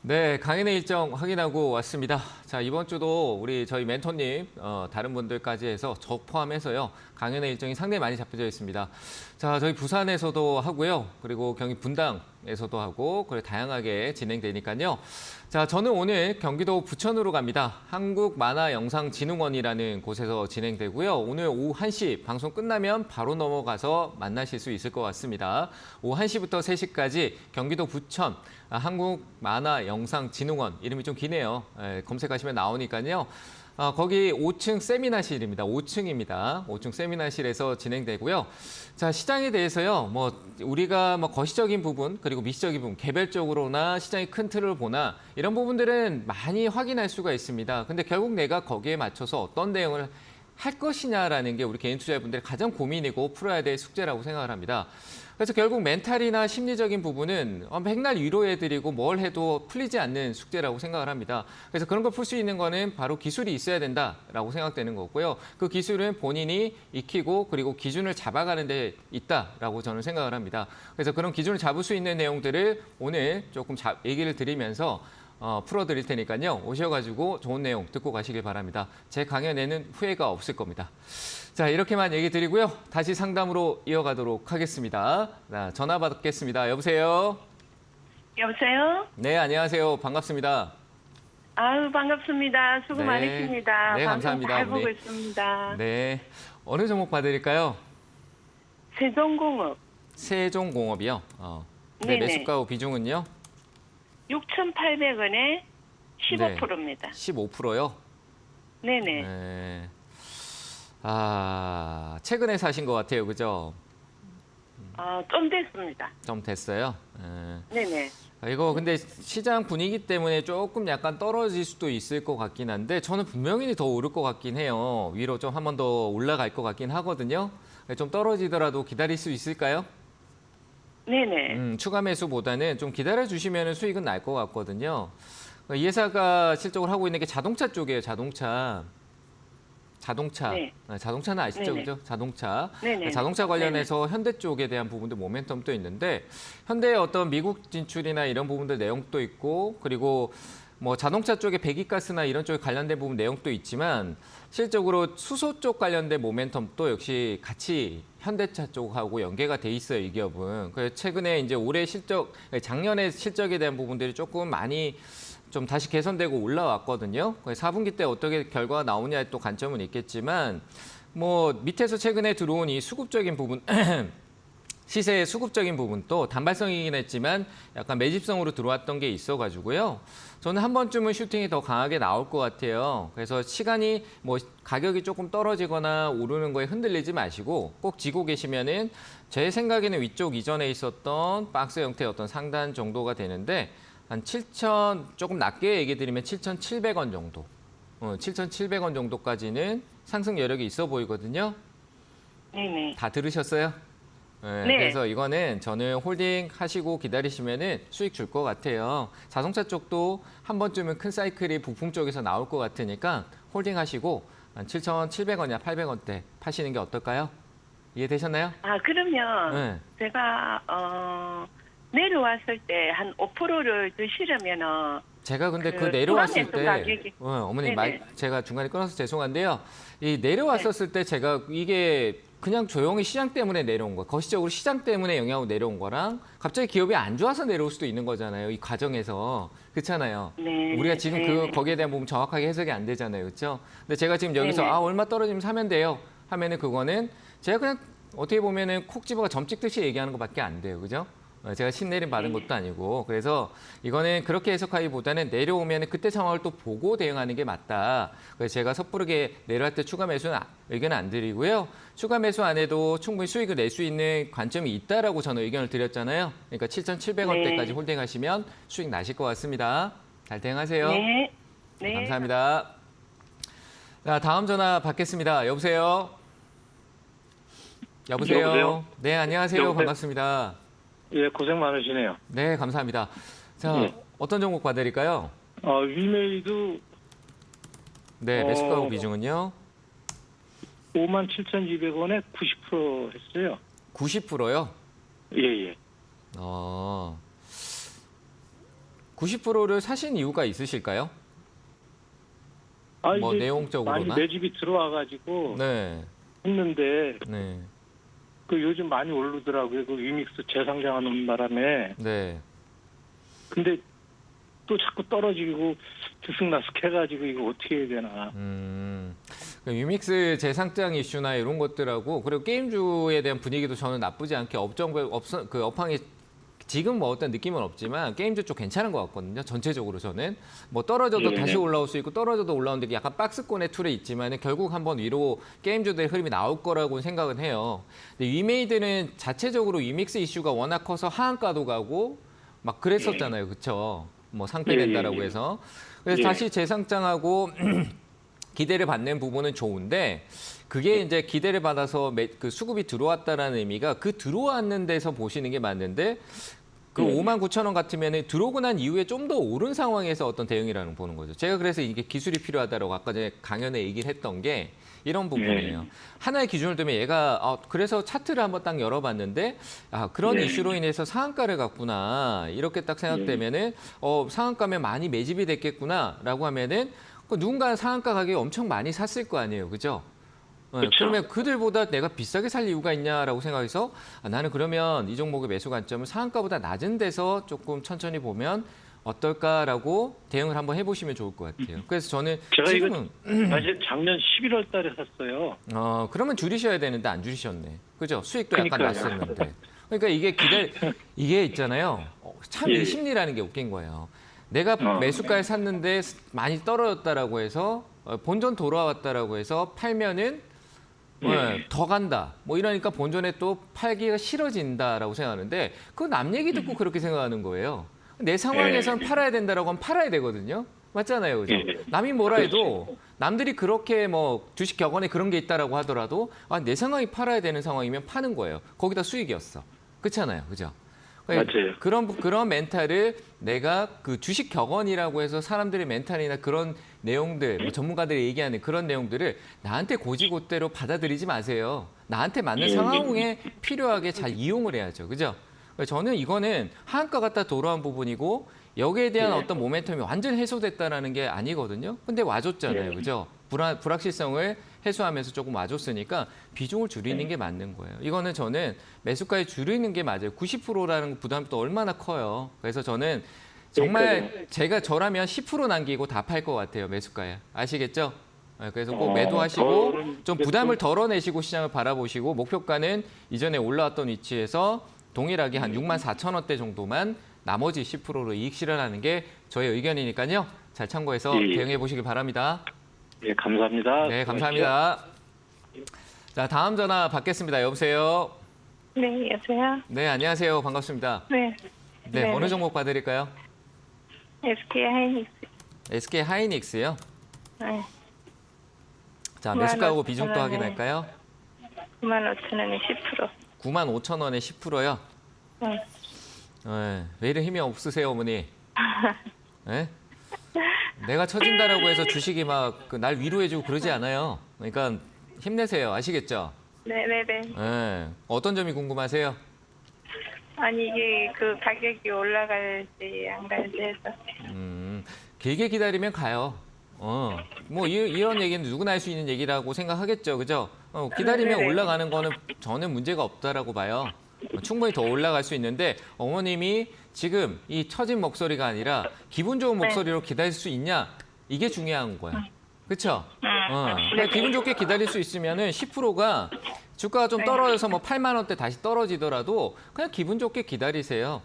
네, 강연회 일정 확인하고 왔습니다. 자, 이번 주도 저희 멘토님, 다른 분들까지 해서 저 포함해서요. 강연회 일정이 상당히 많이 잡혀져 있습니다. 자, 저희 부산에서도 하고요. 그리고 경기 분당에서도 하고, 그래 다양하게 진행되니까요. 자, 저는 오늘 경기도 부천으로 갑니다. 한국만화영상진흥원이라는 곳에서 진행되고요. 오늘 오후 1시 방송 끝나면 바로 넘어가서 만나실 수 있을 것 같습니다. 오후 1시부터 3시까지 경기도 부천 한국만화영상진흥원, 이름이 좀 기네요. 검색하시면 나오니까요. 거기 5층 세미나실입니다. 5층입니다. 5층 세미나실에서 진행되고요. 자, 시장에 대해서요. 우리가 거시적인 부분 그리고 미시적인 부분 개별적으로나 시장의 큰 틀을 보나 이런 부분들은 많이 확인할 수가 있습니다. 근데 결국 내가 거기에 맞춰서 어떤 대응을 할 것이냐라는 게 우리 개인 투자자분들의 가장 고민이고 풀어야 될 숙제라고 생각을 합니다. 그래서 결국 멘탈이나 심리적인 부분은 백날 위로해드리고 뭘 해도 풀리지 않는 숙제라고 생각을 합니다. 그래서 그런 걸 풀 수 있는 거는 바로 기술이 있어야 된다라고 생각되는 거고요. 그 기술은 본인이 익히고 그리고 기준을 잡아가는 데 있다라고 저는 생각을 합니다. 그래서 그런 기준을 잡을 수 있는 내용들을 오늘 조금 얘기를 드리면서 풀어드릴 테니까요. 오셔가지고 좋은 내용 듣고 가시길 바랍니다. 제 강연에는 후회가 없을 겁니다. 자, 이렇게만 얘기 드리고요. 다시 상담으로 이어가도록 하겠습니다. 자, 전화 받겠습니다. 여보세요? 여보세요? 네, 안녕하세요. 반갑습니다. 아유, 반갑습니다. 수고 네. 많으십니다. 네, 방송 감사합니다, 잘 어머니. 보고 있습니다. 네, 어느 종목 봐드릴까요? 세종공업. 세종공업이요. 네, 네네. 매수가 후 비중은요? 6,800원에 15%입니다. 15%요? 네네. 네. 아, 최근에 사신 것 같아요. 그죠? 좀 됐습니다. 좀 됐어요. 네네. 이거 근데 시장 분위기 때문에 조금 약간 떨어질 수도 있을 것 같긴 한데 저는 분명히 더 오를 것 같긴 해요. 위로 좀 한 번 더 올라갈 것 같긴 하거든요. 좀 떨어지더라도 기다릴 수 있을까요? 네네. 추가 매수보다는 좀 기다려 주시면 수익은 날 것 같거든요. 이 회사가 실적을 하고 있는 게 자동차 쪽이에요. 자동차. 네. 자동차는 아시죠? 네네. 그죠? 자동차. 네네. 자동차 관련해서 현대 쪽에 대한 부분도 모멘텀도 있는데 현대의 어떤 미국 진출이나 이런 부분들 내용도 있고 그리고 뭐 자동차 쪽에 배기가스나 이런 쪽에 관련된 부분 내용도 있지만 실적으로 수소 쪽 관련된 모멘텀도 역시 같이 현대차 쪽하고 연계가 돼 있어요, 이 기업은. 그래서 최근에 이제 올해 실적, 작년에 실적에 대한 부분들이 조금 많이 좀 다시 개선되고 올라왔거든요. 4분기 때 어떻게 결과가 나오냐에 또 관점은 있겠지만 뭐 밑에서 최근에 들어온 이 수급적인 부분 시세의 수급적인 부분도 단발성이긴 했지만 약간 매집성으로 들어왔던 게 있어가지고요. 저는 한 번쯤은 슈팅이 더 강하게 나올 것 같아요. 그래서 시간이 뭐 가격이 조금 떨어지거나 오르는 거에 흔들리지 마시고 꼭 쥐고 계시면은 제 생각에는 위쪽 이전에 있었던 박스 형태의 어떤 상단 정도가 되는데 한 7,000 조금 낮게 얘기 드리면 7,700원 정도. 7,700원 정도까지는 상승 여력이 있어 보이거든요. 네네. 다 들으셨어요? 네, 네. 그래서 이거는 저는 홀딩 하시고 기다리시면은 수익 줄 것 같아요. 자동차 쪽도 한 번쯤은 큰 사이클이 부품 쪽에서 나올 것 같으니까 홀딩 하시고 한 7,700원이나 800원대 파시는 게 어떨까요? 이해되셨나요? 그러면 네. 제가 내려왔을 때 한 5%를 드시려면은 제가 근데 그 그 내려왔을 초반에도 때, 가격이- 어머니 네네. 제가 중간에 끊어서 죄송한데요. 이 내려왔었을 때 제가 이게 그냥 조용히 시장 때문에 내려온 거, 거시적으로 시장 때문에 영향으로 내려온 거랑 갑자기 기업이 안 좋아서 내려올 수도 있는 거잖아요. 이 과정에서. 그렇잖아요. 네. 우리가 지금 네. 거기에 대한 부분 정확하게 해석이 안 되잖아요. 그렇죠? 근데 제가 지금 여기서 네네. 얼마 떨어지면 사면 돼요. 하면은 그거는 제가 그냥 어떻게 보면은 콕 집어가 점 찍듯이 얘기하는 것밖에 안 돼요. 그죠? 제가 신내림 받은 것도 아니고 그래서 이거는 그렇게 해석하기보다는 내려오면 그때 상황을 또 보고 대응하는 게 맞다. 그래서 제가 섣부르게 내려갈 때 추가 매수는 의견은 안 드리고요. 추가 매수 안 해도 충분히 수익을 낼 수 있는 관점이 있다라고 저는 의견을 드렸잖아요. 그러니까 7,700원대까지 네. 홀딩하시면 수익 나실 것 같습니다. 잘 대응하세요. 네. 네, 네. 감사합니다. 자, 다음 전화 받겠습니다. 여보세요? 여보세요? 네, 안녕하세요. 여보세요? 반갑습니다. 예, 고생 많으시네요. 네, 감사합니다. 자, 예. 어떤 종목 봐드릴까요? 위메이드 네, 매수가 비중은요? 57,200원에 90% 했어요. 90%요? 예. 90%를 사신 이유가 있으실까요? 뭐 이게 내용적으로나? 많이 매집이 들어와가지고 네, 했는데 네, 그 요즘 많이 오르더라고요. 그 위믹스 재상장하는 바람에. 네. 근데 또 자꾸 떨어지고 들쑥날쑥 해가지고 이거 어떻게 해야 되나. 그 유믹스 재상장 이슈나 이런 것들하고 그리고 게임주에 대한 분위기도 저는 나쁘지 않게 그 업황이 지금 뭐 어떤 느낌은 없지만 게임주 쪽 괜찮은 것 같거든요. 전체적으로 저는 뭐 떨어져도 예. 다시 올라올 수 있고 떨어져도 올라오는데 약간 박스권의 툴에 있지만 결국 한번 위로 게임주들의 흐름이 나올 거라고 생각은 해요. 근데 위메이드는 자체적으로 위믹스 이슈가 워낙 커서 하한가도 가고 막 그랬었잖아요. 그렇죠? 뭐 상폐된다라고 해서 그래서 예. 다시 재상장하고 기대를 받는 부분은 좋은데 그게 이제 기대를 받아서 그 수급이 들어왔다라는 의미가 그 들어왔는 데서 보시는 게 맞는데 그 59,000원 같으면 들어오고 난 이후에 좀 더 오른 상황에서 어떤 대응이라는 보는 거죠. 제가 그래서 이게 기술이 필요하다라고 아까 전에 강연에 얘기를 했던 게 이런 부분이에요. 하나의 기준을 두면 얘가 그래서 차트를 한번 딱 열어봤는데 그런 이슈로 인해서 상한가를 갔구나 이렇게 딱 생각되면은 상한가면 많이 매집이 됐겠구나라고 하면은 누군가 상한가 가격에 엄청 많이 샀을 거 아니에요, 그죠? 그쵸. 그러면 그들보다 내가 비싸게 살 이유가 있냐라고 생각해서 나는 그러면 이 종목의 매수 관점을 상한가보다 낮은 데서 조금 천천히 보면 어떨까라고 대응을 한번 해보시면 좋을 것 같아요. 그래서 저는 제가 지금은 사실 작년 11월 달에 샀어요. 그러면 줄이셔야 되는데 안 줄이셨네. 그죠? 수익도 약간 그러니까요. 났었는데. 그러니까 이게 있잖아요. 참 이 예. 심리라는 게 웃긴 거예요. 내가 매수가에 샀는데 많이 떨어졌다라고 해서 본전 돌아왔다라고 해서 팔면은 더 간다. 뭐 이러니까 본전에 또 팔기가 싫어진다라고 생각하는데 그건 남 얘기 듣고 그렇게 생각하는 거예요. 내 상황에선 팔아야 된다라고 하면 팔아야 되거든요. 맞잖아요, 그죠? 남이 뭐라 해도 남들이 그렇게 뭐 주식 격언에 그런 게 있다라고 하더라도 내 상황이 팔아야 되는 상황이면 파는 거예요. 거기다 수익이었어. 그렇잖아요, 그죠? 맞아요. 그런 멘탈을 내가 그 주식 격언이라고 해서 사람들의 멘탈이나 그런 내용들, 뭐 전문가들이 얘기하는 그런 내용들을 나한테 고지고대로 받아들이지 마세요. 나한테 맞는 상황에 필요하게 잘 이용을 해야죠. 그죠? 저는 이거는 하한가 갖다 돌아온 부분이고 여기에 대한 어떤 모멘텀이 완전 해소됐다라는 게 아니거든요. 근데 와줬잖아요. 그죠? 불확실성을 해소하면서 조금 와줬으니까 비중을 줄이는 게 맞는 거예요. 이거는 저는 매수가에 줄이는 게 맞아요. 90%라는 부담도 얼마나 커요. 그래서 저는 정말 저라면 10% 남기고 다 팔 것 같아요. 매수가에. 아시겠죠? 그래서 꼭 매도하시고 좀 부담을 덜어내시고 시장을 바라보시고 목표가는 이전에 올라왔던 위치에서 동일하게 한 64,000원대 정도만 나머지 10%로 이익 실현하는 게 저의 의견이니까요. 잘 참고해서 대응해 보시길 바랍니다. 예, 감사합니다. 네, 감사합니다. 자, 다음 전화 받겠습니다. 여보세요? 네, 여보세요? 네, 안녕하세요. 반갑습니다. 네. 네, 네. 어느 종목 봐드릴까요? SK 하이닉스. SK 하이닉스요. 네. 자, 매수가하고 95,000원에 비중도 확인할까요? 95,000원에 10%. 95,000원에 10%요. 네. 왜 이렇게 힘이 없으세요, 어머니? 네? 내가 처진다라고 해서 주식이 막 날 위로해주고 그러지 않아요. 그러니까 힘내세요. 아시겠죠? 네네네. 네. 어떤 점이 궁금하세요? 아니, 이게 그 가격이 올라갈지 안 갈지 해서. 길게 기다리면 가요. 뭐 이런 얘기는 누구나 할 수 있는 얘기라고 생각하겠죠, 그죠? 기다리면 네네. 올라가는 거는 저는 문제가 없다라고 봐요. 충분히 더 올라갈 수 있는데 어머님이 지금 이 처진 목소리가 아니라 기분 좋은 목소리로 기다릴 수 있냐 이게 중요한 거야. 그렇죠? 그러니까 기분 좋게 기다릴 수 있으면은 10%가 주가가 좀 떨어져서 뭐 8만 원대 다시 떨어지더라도 그냥 기분 좋게 기다리세요.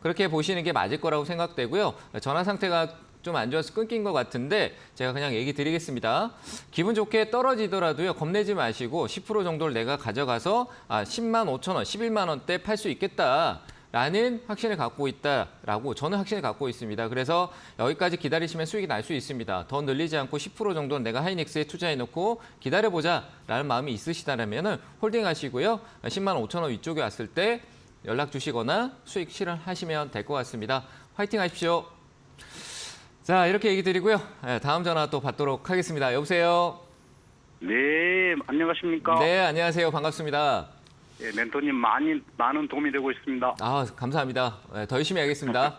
그렇게 보시는 게 맞을 거라고 생각되고요. 전화 상태가 좀 안 좋아서 끊긴 것 같은데 제가 그냥 얘기 드리겠습니다. 기분 좋게 떨어지더라도요. 겁내지 마시고 10% 정도를 내가 가져가서 10만 5천 원, 11만 원대 팔 수 있겠다라는 확신을 갖고 있다라고 저는 확신을 갖고 있습니다. 그래서 여기까지 기다리시면 수익이 날 수 있습니다. 더 늘리지 않고 10% 정도는 내가 하이닉스에 투자해놓고 기다려보자라는 마음이 있으시다면 홀딩하시고요. 10만 5천 원 위쪽에 왔을 때 연락 주시거나 수익 실현하시면 될 것 같습니다. 화이팅 하십시오. 자, 이렇게 얘기 드리고요. 다음 전화 또 받도록 하겠습니다. 여보세요? 네, 안녕하십니까? 네, 안녕하세요. 반갑습니다. 예, 멘토님 많은 도움이 되고 있습니다. 감사합니다. 더 열심히 하겠습니다.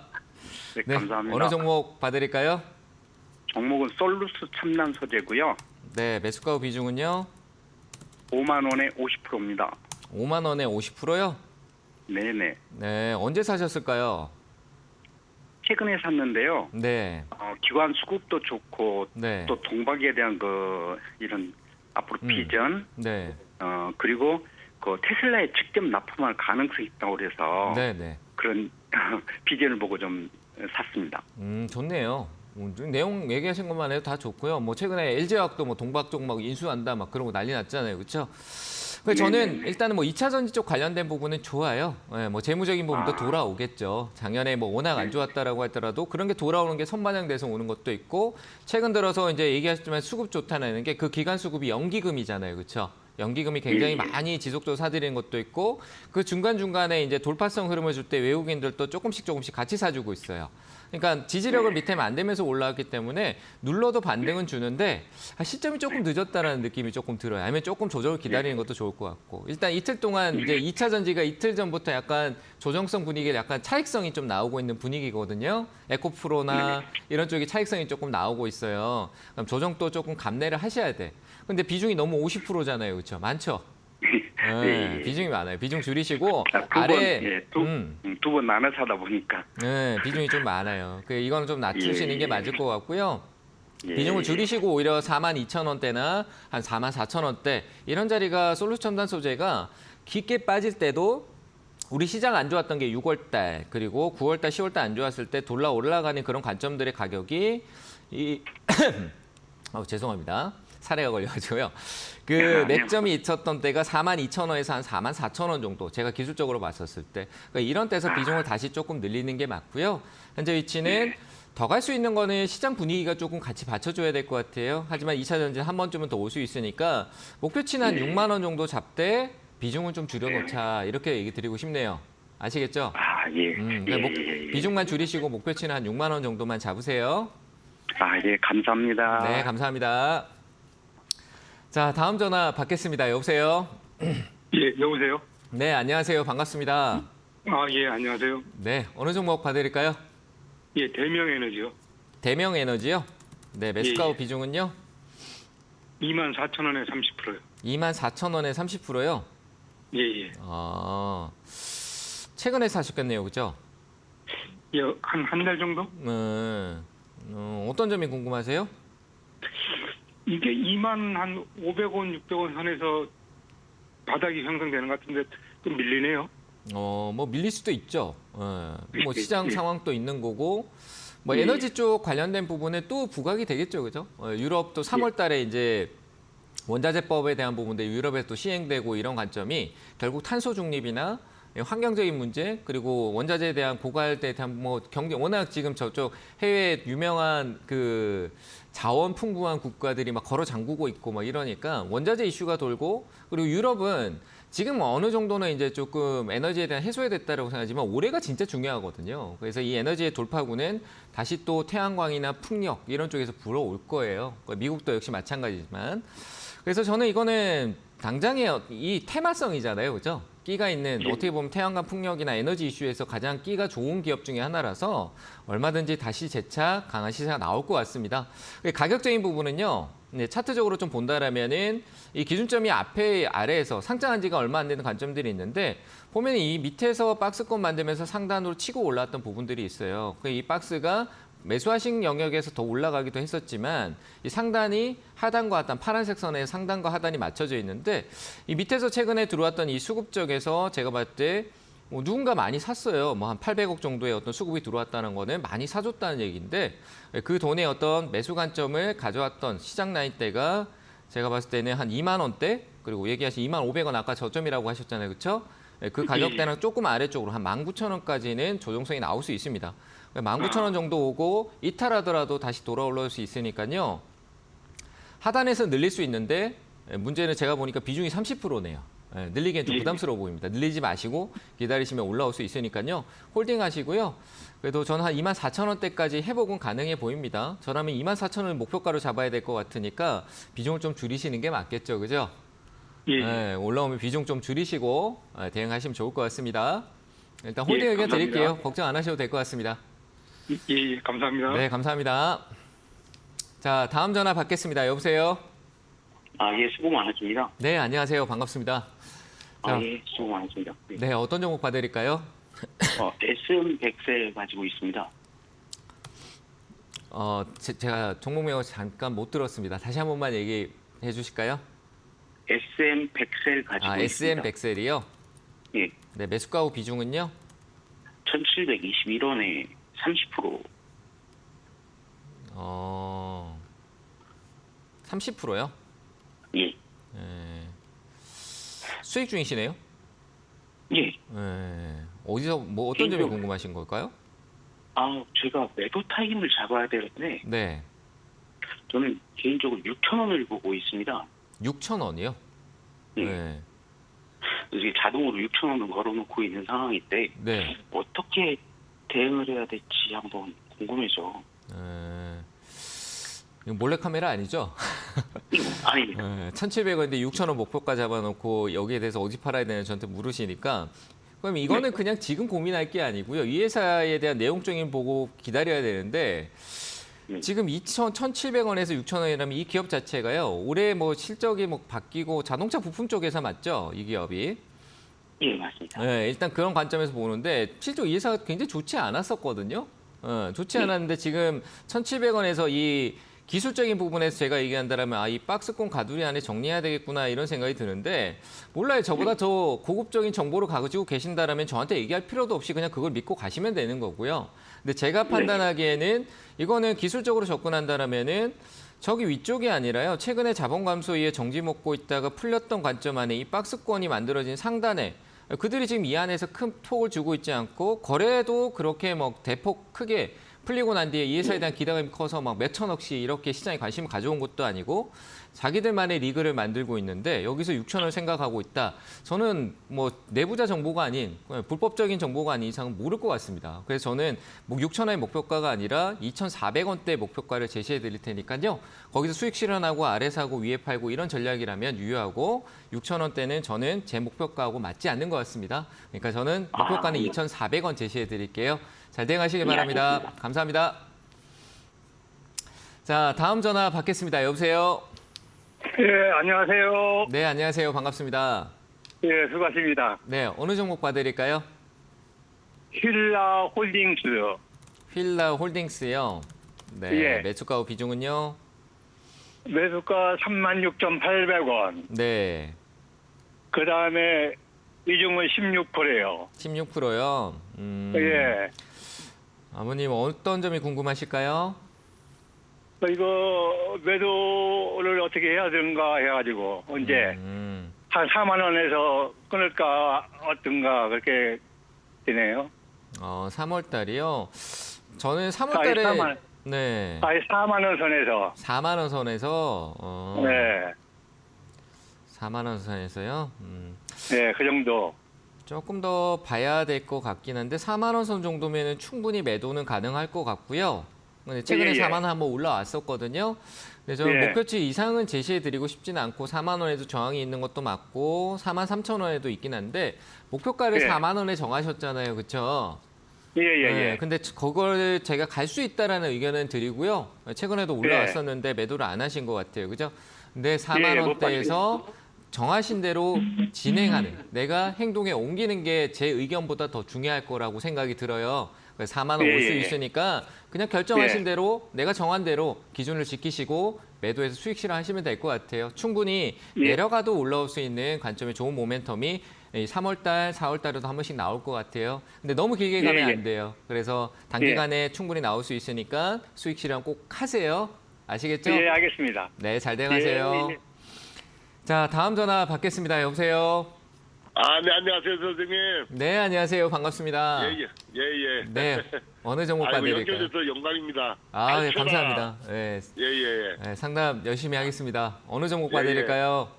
네, 감사합니다. 어느 종목 봐드릴까요? 종목은 솔루스 첨단 소재고요. 네, 매수가 비중은요? 5만 원에 50%입니다. 5만 원에 50%요? 네네. 네, 언제 사셨을까요? 최근에 샀는데요. 네, 기관 수급도 좋고 네, 또 동박에 대한 이런 앞으로 비전 네, 그리고 그 테슬라에 직접 납품할 가능성이 있다고 그래서 네, 네. 그런 비전을 보고 좀 샀습니다. 좋네요. 내용 얘기하신 것만 해도 다 좋고요. 뭐 최근에 LG화학도 뭐 동박 쪽 막 인수한다 막 그런 거 난리 났잖아요, 그렇죠? 그래서 저는 일단은 뭐 2차 전지 쪽 관련된 부분은 좋아요. 뭐 재무적인 부분도 돌아오겠죠. 작년에 뭐 워낙 안 좋았다라고 하더라도 그런 게 돌아오는 게 선반영돼서 오는 것도 있고 최근 들어서 이제 얘기하셨지만 수급 좋다는 게 그 기간 수급이 연기금이잖아요, 그렇죠? 연기금이 굉장히 많이 지속적으로 사들이는 것도 있고 그 중간중간에 이제 돌파성 흐름을 줄 때 외국인들도 조금씩 같이 사주고 있어요. 그러니까 지지력을 밑에 만들면서 올라왔기 때문에 눌러도 반등은 주는데 시점이 조금 늦었다라는 느낌이 조금 들어요. 아니면 조금 조정을 기다리는 것도 좋을 것 같고 일단 이틀 동안 이제 2차 전지가 이틀 전부터 약간 조정성 분위기에 약간 차익성이 좀 나오고 있는 분위기거든요. 에코프로나 이런 쪽이 차익성이 조금 나오고 있어요. 그럼 조정도 조금 감내를 하셔야 돼. 근데 비중이 너무 50%잖아요, 그렇죠? 많죠? 네, 비중이 많아요. 비중 줄이시고 두 번 나눠 사다 보니까 네, 비중이 좀 많아요. 이거는 좀 낮추시는 게 맞을 것 같고요. 예, 비중을 줄이시고 오히려 42,000원대나 한 44,000원대 이런 자리가 솔루션 첨단 소재가 깊게 빠질 때도 우리 시장 안 좋았던 게 6월 달 그리고 9월 달, 10월 달 안 좋았을 때 돌아 올라가는 그런 관점들의 가격이 죄송합니다. 사례가 걸려가지고요. 그 맥점이 있었던 때가 42,000원에서 한 44,000원 정도. 제가 기술적으로 봤었을 때. 그러니까 이런 때서 비중을 다시 조금 늘리는 게 맞고요. 현재 위치는 더 갈 수 있는 거는 시장 분위기가 조금 같이 받쳐줘야 될 것 같아요. 하지만 2차 전지 한 번쯤은 더 올 수 있으니까 목표치는 한 6만 원 정도 잡되 비중을 좀 줄여놓자. 이렇게 얘기 드리고 싶네요. 아시겠죠? 예. 그러니까 비중만 줄이시고 목표치는 한 6만 원 정도만 잡으세요. 예, 감사합니다. 네, 감사합니다. 자, 다음 전화 받겠습니다. 여보세요? 예, 여보세요? 네, 안녕하세요. 반갑습니다. 예, 안녕하세요. 네, 어느 종목 봐드릴까요? 예, 대명에너지요. 대명에너지요? 네, 매수가 예. 비중은요? 24,000원에 30%요. 24,000원에 30%요? 예. 최근에 사셨겠네요, 그죠? 예, 한 달 정도? 어떤 점이 궁금하세요? 이게 2만 한 500원, 600원 선에서 바닥이 형성되는 것 같은데 좀 밀리네요. 뭐 밀릴 수도 있죠. 뭐 시장 예. 상황도 있는 거고, 뭐 예. 에너지 쪽 관련된 부분에 또 부각이 되겠죠, 그죠? 유럽도 3월 달에 이제 원자재법에 대한 부분들 유럽에 또 시행되고 이런 관점이 결국 탄소 중립이나 환경적인 문제 그리고 원자재에 대한 고갈대에 대한 뭐 경제 워낙 지금 저쪽 해외 유명한 그 자원 풍부한 국가들이 막 걸어 잠그고 있고 막 이러니까 원자재 이슈가 돌고 그리고 유럽은 지금 어느 정도는 이제 조금 에너지에 대한 해소가 됐다라고 생각하지만 올해가 진짜 중요하거든요. 그래서 이 에너지의 돌파구는 다시 또 태양광이나 풍력 이런 쪽에서 불어올 거예요. 미국도 역시 마찬가지지만. 그래서 저는 이거는 당장의 이 테마성이잖아요. 그죠? 끼가 있는 어떻게 보면 태양광 풍력이나 에너지 이슈에서 가장 끼가 좋은 기업 중에 하나라서 얼마든지 다시 재차 강한 시세가 나올 것 같습니다. 가격적인 부분은요. 네, 차트적으로 좀 본다라면은 이 기준점이 앞에 아래에서 상장한 지가 얼마 안 되는 관점들이 있는데 보면 이 밑에서 박스권 만들면서 상단으로 치고 올라왔던 부분들이 있어요. 이 박스가 매수하신 영역에서 더 올라가기도 했었지만 이 상단이 하단과 하단 파란색 선에 상단과 하단이 맞춰져 있는데 이 밑에서 최근에 들어왔던 이 수급 쪽에서 제가 봤을 때 누군가 많이 샀어요. 뭐 한 800억 정도의 어떤 수급이 들어왔다는 거는 많이 사줬다는 얘기인데 그 돈의 어떤 매수 관점을 가져왔던 시장 라인대가 제가 봤을 때는 한 2만 원대 그리고 얘기하신 2만 500원 아까 저점이라고 하셨잖아요. 그렇죠? 그 가격대는 조금 아래쪽으로 한 19,000원까지는 조정성이 나올 수 있습니다. 19,000원 정도 오고 이탈하더라도 다시 돌아올라올 수 있으니까요. 하단에서 늘릴 수 있는데 문제는 제가 보니까 비중이 30%네요. 늘리기엔 좀 부담스러워 보입니다. 늘리지 마시고 기다리시면 올라올 수 있으니까요. 홀딩 하시고요. 그래도 저는 한 24,000원대까지 회복은 가능해 보입니다. 저라면 24,000원을 목표가로 잡아야 될 것 같으니까 비중을 좀 줄이시는 게 맞겠죠. 그죠? 예. 올라오면 비중 좀 줄이시고 대응하시면 좋을 것 같습니다. 일단 홀딩 예, 의견 감사합니다. 드릴게요. 걱정 안 하셔도 될 것 같습니다. 예, 감사합니다. 네, 감사합니다. 자, 다음 전화 받겠습니다. 여보세요? 예, 수고 많으십니다. 네, 안녕하세요. 반갑습니다. 자, 예, 수고 많으십니다. 네, 어떤 종목 봐드릴까요? SM100세 가지고 있습니다. 제가 종목명을 잠깐 못 들었습니다. 다시 한 번만 얘기해 주실까요? SM100셀 가지고 있습니다. SM100셀이요? 예, 네, 매수가 후 비중은요? 1721원에 30%. 30%요? 예, 수익 중이시네요? 예. 어디서 뭐 어떤 점이 궁금하신 걸까요? 제가 매도 타임을 잡아야 되는데 네, 저는 개인적으로 6,000원을 보고 있습니다. 6,000원이요? 예. 네. 이게 자동으로 6,000원을 걸어놓고 있는 상황인데 네. 어떻게 대응을 해야 될지 한번 궁금해서. 이거 몰래카메라 아니죠? 아니, 1,700원인데 6,000원 목표가 잡아놓고 여기에 대해서 어디 팔아야 되는지 저한테 물으시니까 그럼 이거는 그냥 지금 고민할 게 아니고요. 이 회사에 대한 내용적인 보고 기다려야 되는데 지금 1,700원에서 6,000원이라면 이 기업 자체가요. 올해 뭐 실적이 뭐 바뀌고 자동차 부품 쪽에서 맞죠? 이 기업이. 예, 맞습니다. 네, 일단 그런 관점에서 보는데 실적 이 회사가 굉장히 좋지 않았었거든요. 좋지 않았는데 지금 1,700원에서 이 기술적인 부분에서 제가 얘기한다면 이 박스권 가두리 안에 정리해야 되겠구나 이런 생각이 드는데 몰라요. 저보다 더 고급적인 정보를 가지고 계신다라면 저한테 얘기할 필요도 없이 그냥 그걸 믿고 가시면 되는 거고요. 근데 제가 판단하기에는 이거는 기술적으로 접근한다라면은 저기 위쪽이 아니라요. 최근에 자본 감소 이후에 정지 먹고 있다가 풀렸던 관점 안에 이 박스권이 만들어진 상단에 그들이 지금 이 안에서 큰 폭을 주고 있지 않고 거래도 그렇게 뭐 대폭 크게 풀리고 난 뒤에 이 회사에 대한 기대감이 커서 막 몇천억씩 이렇게 시장에 관심을 가져온 것도 아니고 자기들만의 리그를 만들고 있는데 여기서 6천을 생각하고 있다. 저는 뭐 내부자 정보가 아닌 불법적인 정보가 아닌 이상은 모를 것 같습니다. 그래서 저는 뭐 6천원의 목표가가 아니라 2,400원대 목표가를 제시해 드릴 테니까요. 거기서 수익 실현하고 아래 사고 위에 팔고 이런 전략이라면 유효하고 6천원대는 저는 제 목표가하고 맞지 않는 것 같습니다. 그러니까 저는 목표가는 2,400원 제시해 드릴게요. 잘 대응하시길 바랍니다. 감사합니다. 자, 다음 전화 받겠습니다. 여보세요? 예, 안녕하세요. 네, 안녕하세요. 반갑습니다. 예, 수고하십니다. 네, 어느 종목 봐드릴까요? 힐라 홀딩스. 휠라 홀딩스요. 네, 예. 매수가 비중은요? 매수가 36,800원. 네, 그 다음에 비중은 16%예요. 16%요. 예. 아버님 어떤 점이 궁금하실까요? 이거 매도를 어떻게 해야 되는가 해가지고 언제 한 4만 원에서 끊을까 어떤가 그렇게 되네요. 3월 달이요. 저는 3월 아니, 달에 4만. 네. 4만 원 선에서. 4만 원 선에서 네. 4만 원 선에서요. 네, 그 정도. 조금 더 봐야 될 것 같긴 한데 4만 원 선 정도면은 충분히 매도는 가능할 것 같고요. 근데 최근에 예, 예. 4만 원 한번 올라왔었거든요. 근데 저는 예. 목표치 이상은 제시해드리고 싶지는 않고 4만 원에도 저항이 있는 것도 맞고 4만 3천 원에도 있긴 한데 목표가를 예. 4만 원에 정하셨잖아요, 그렇죠? 예, 예, 네, 예. 근데 그걸 제가 갈 수 있다라는 의견은 드리고요. 최근에도 올라왔었는데 매도를 안 하신 것 같아요, 그죠? 근데 4만 예, 못 원대에서 정하신 대로 진행하는 내가 행동에 옮기는 게 제 의견보다 더 중요할 거라고 생각이 들어요. 그래서 4만 원 올 수 예, 예. 있으니까 그냥 결정하신 예. 대로 내가 정한 대로 기준을 지키시고 매도해서 수익 실현하시면 될 것 같아요. 충분히 예. 내려가도 올라올 수 있는 관점의 좋은 모멘텀이 3월 달, 4월 달에도 한 번씩 나올 것 같아요. 근데 너무 길게 가면 예, 예. 안 돼요. 그래서 단기간에 충분히 나올 수 있으니까 수익 실현 꼭 하세요. 아시겠죠? 예, 알겠습니다. 네, 잘 대응하세요. 예, 예. 자, 다음 전화 받겠습니다. 여보세요? 네, 안녕하세요, 선생님. 네, 안녕하세요. 반갑습니다. 예. 네, 어느 종목 아이고, 봐드릴까요? 연결돼서 영광입니다. 네, 알쳐라. 감사합니다. 네, 예. 네, 상담 열심히 하겠습니다. 어느 종목 예, 봐드릴까요?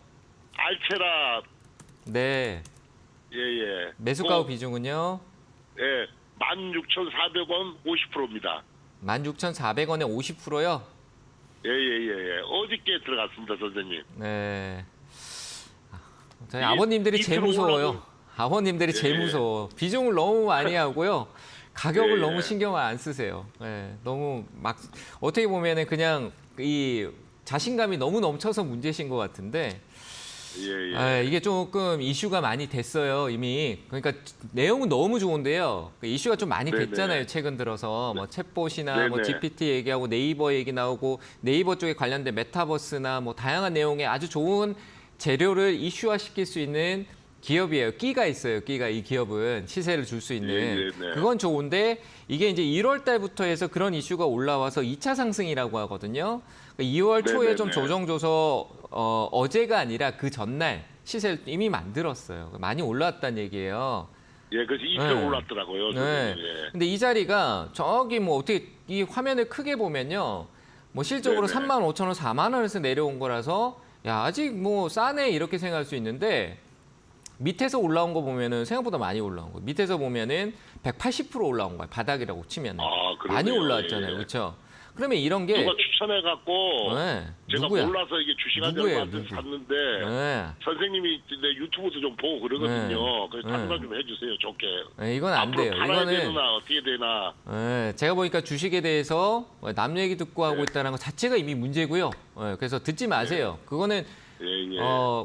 알체라. 네, 예. 매수가 비중은요? 예, 16,400원 50%입니다. 16,400원에 50%요? 예. 어저께 들어갔습니다, 선생님. 네. 저희 이게 아버님들이 제일 밑으로 무서워요. 올라도- 아버님들이 제일 예. 무서워. 비중을 너무 많이 하고요. 가격을 예. 너무 신경을 안 쓰세요. 너무 막 어떻게 보면은 그냥 이 자신감이 너무 넘쳐서 문제신 것 같은데 예. 이게 조금 이슈가 많이 됐어요 이미. 그러니까 내용은 너무 좋은데요. 이슈가 좀 많이 네네. 됐잖아요 최근 들어서. 뭐 챗봇이나 뭐 네네. GPT 얘기하고 네이버 얘기 나오고 네이버 쪽에 관련된 메타버스나 뭐 다양한 내용의 아주 좋은 재료를 이슈화시킬 수 있는 기업이에요. 끼가 있어요. 끼가 이 기업은 시세를 줄 수 있는. 네. 그건 좋은데 이게 이제 1월 달부터 해서 그런 이슈가 올라와서 2차 상승이라고 하거든요. 2월 초에 좀 네네네. 조정 줘서 어제가 아니라 그 전날 시세를 이미 만들었어요. 많이 올라왔다는 얘기예요. 예, 그래서 2% 네. 올랐더라고요, 네. 선생님. 예. 근데 이 자리가 저기 뭐 어떻게 이 화면을 크게 보면요. 뭐 실적으로 네네. 35,000원, 4만 원에서 내려온 거라서 야, 아직 뭐 싸네 이렇게 생각할 수 있는데 밑에서 올라온 거 보면은 생각보다 많이 올라온 거. 밑에서 보면은 180% 올라온 거야. 바닥이라고 치면은. 그러네요. 많이 올라왔잖아요. 예. 그렇죠? 그러면 이런 게 누가 추천해갖고 네, 제가 누구야? 몰라서 이게 주식한 지 누구예요, 얼마 안 돼서 누구? 샀는데 네. 선생님이 내 유튜브도 좀 보고 그러거든요. 그래서 네. 참가 좀 해주세요, 좋게. 네, 이건 안 앞으로 돼요. 팔아야 이거는 되나 어떻게 되나. 제가 보니까 주식에 대해서 남 얘기 듣고 하고 네. 있다는 것 자체가 이미 문제고요. 그래서 듣지 마세요. 그거는 예.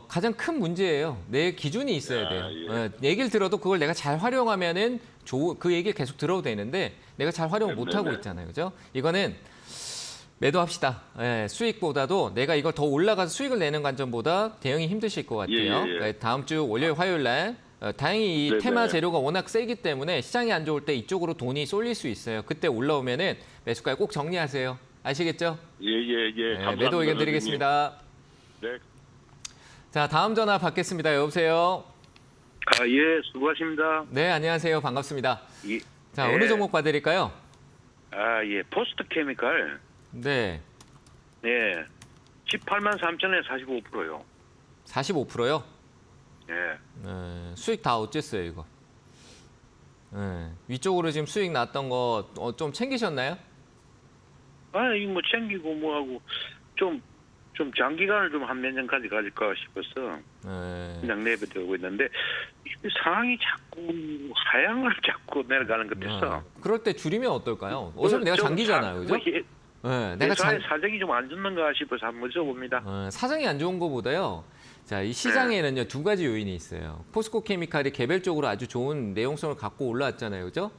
가장 큰 문제예요. 내 기준이 있어야 돼요. 얘기를 들어도 그걸 내가 잘 활용하면은 그 얘기를 계속 들어도 되는데 내가 잘 활용을 못 하고 네네. 있잖아요. 그죠? 이거는 매도합시다. 예, 수익보다도 내가 이걸 더 올라가서 수익을 내는 관점보다 대응이 힘드실 것 같아요. 예, 예, 예. 예, 다음 주 월요일, 화요일 날 다행히 이 네네. 테마 재료가 워낙 세기 때문에 시장이 안 좋을 때 이쪽으로 돈이 쏠릴 수 있어요. 그때 올라오면은 매수가 꼭 정리하세요. 아시겠죠? 예예예. 네, 감사합니다. 매도 의견 드리겠습니다. 네. 자, 다음 전화 받겠습니다. 여보세요? 아, 예, 수고하십니다. 네, 안녕하세요. 반갑습니다. 예. 자, 네. 어느 종목 봐드릴까요? 아, 예, 포스트 케미칼. 네, 네. 18만 3천에 45%요. 45%요? 예. 네, 수익 다 어쨌어요, 이거? 네, 위쪽으로 지금 수익 났던 거 좀 챙기셨나요? 아, 이거 뭐 챙기고 뭐하고 좀 장기간을 좀 한 몇 년까지 가질까 싶어서 네. 그냥 내버려두고 있는데 이 상황이 자꾸 하향을 자꾸 내려가는 것 같아서 그럴 때 줄이면 어떨까요? 어차피 내가 장기잖아요, 그죠? 네, 내가 회사의 사정이 좀 안 좋는가 싶어서 한번 여쭤봅니다. 사정이 안 좋은 거보다요. 자, 이 시장에는요, 두 가지 요인이 있어요. 포스코 케미칼이 개별적으로 아주 좋은 내용성을 갖고 올라왔잖아요, 그죠?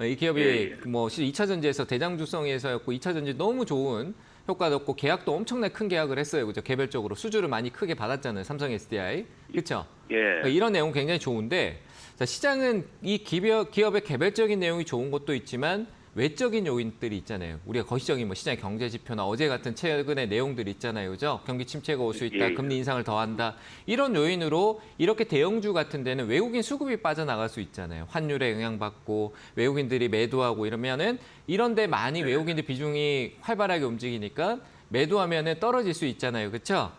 이 기업이 예. 뭐 2차 전지에서 대장주성에서였고 2차 전지 너무 좋은 효과도 없고 계약도 엄청나게 큰 계약을 했어요, 그죠? 개별적으로 수주를 많이 크게 받았잖아요, 삼성 SDI, 그렇죠? 예. 이런 내용 굉장히 좋은데, 자, 시장은 이 기업의 개별적인 내용이 좋은 것도 있지만 외적인 요인들이 있잖아요. 우리가 거시적인 뭐 시장 경제 지표나 어제 같은 최근의 내용들이 있잖아요, 그죠? 경기 침체가 올 수 있다, 예. 금리 인상을 더한다. 이런 요인으로 이렇게 대형주 같은 데는 외국인 수급이 빠져나갈 수 있잖아요. 환율에 영향받고 외국인들이 매도하고 이러면은 이런 데 많이 외국인들 비중이 활발하게 움직이니까 매도하면은 떨어질 수 있잖아요, 그렇죠?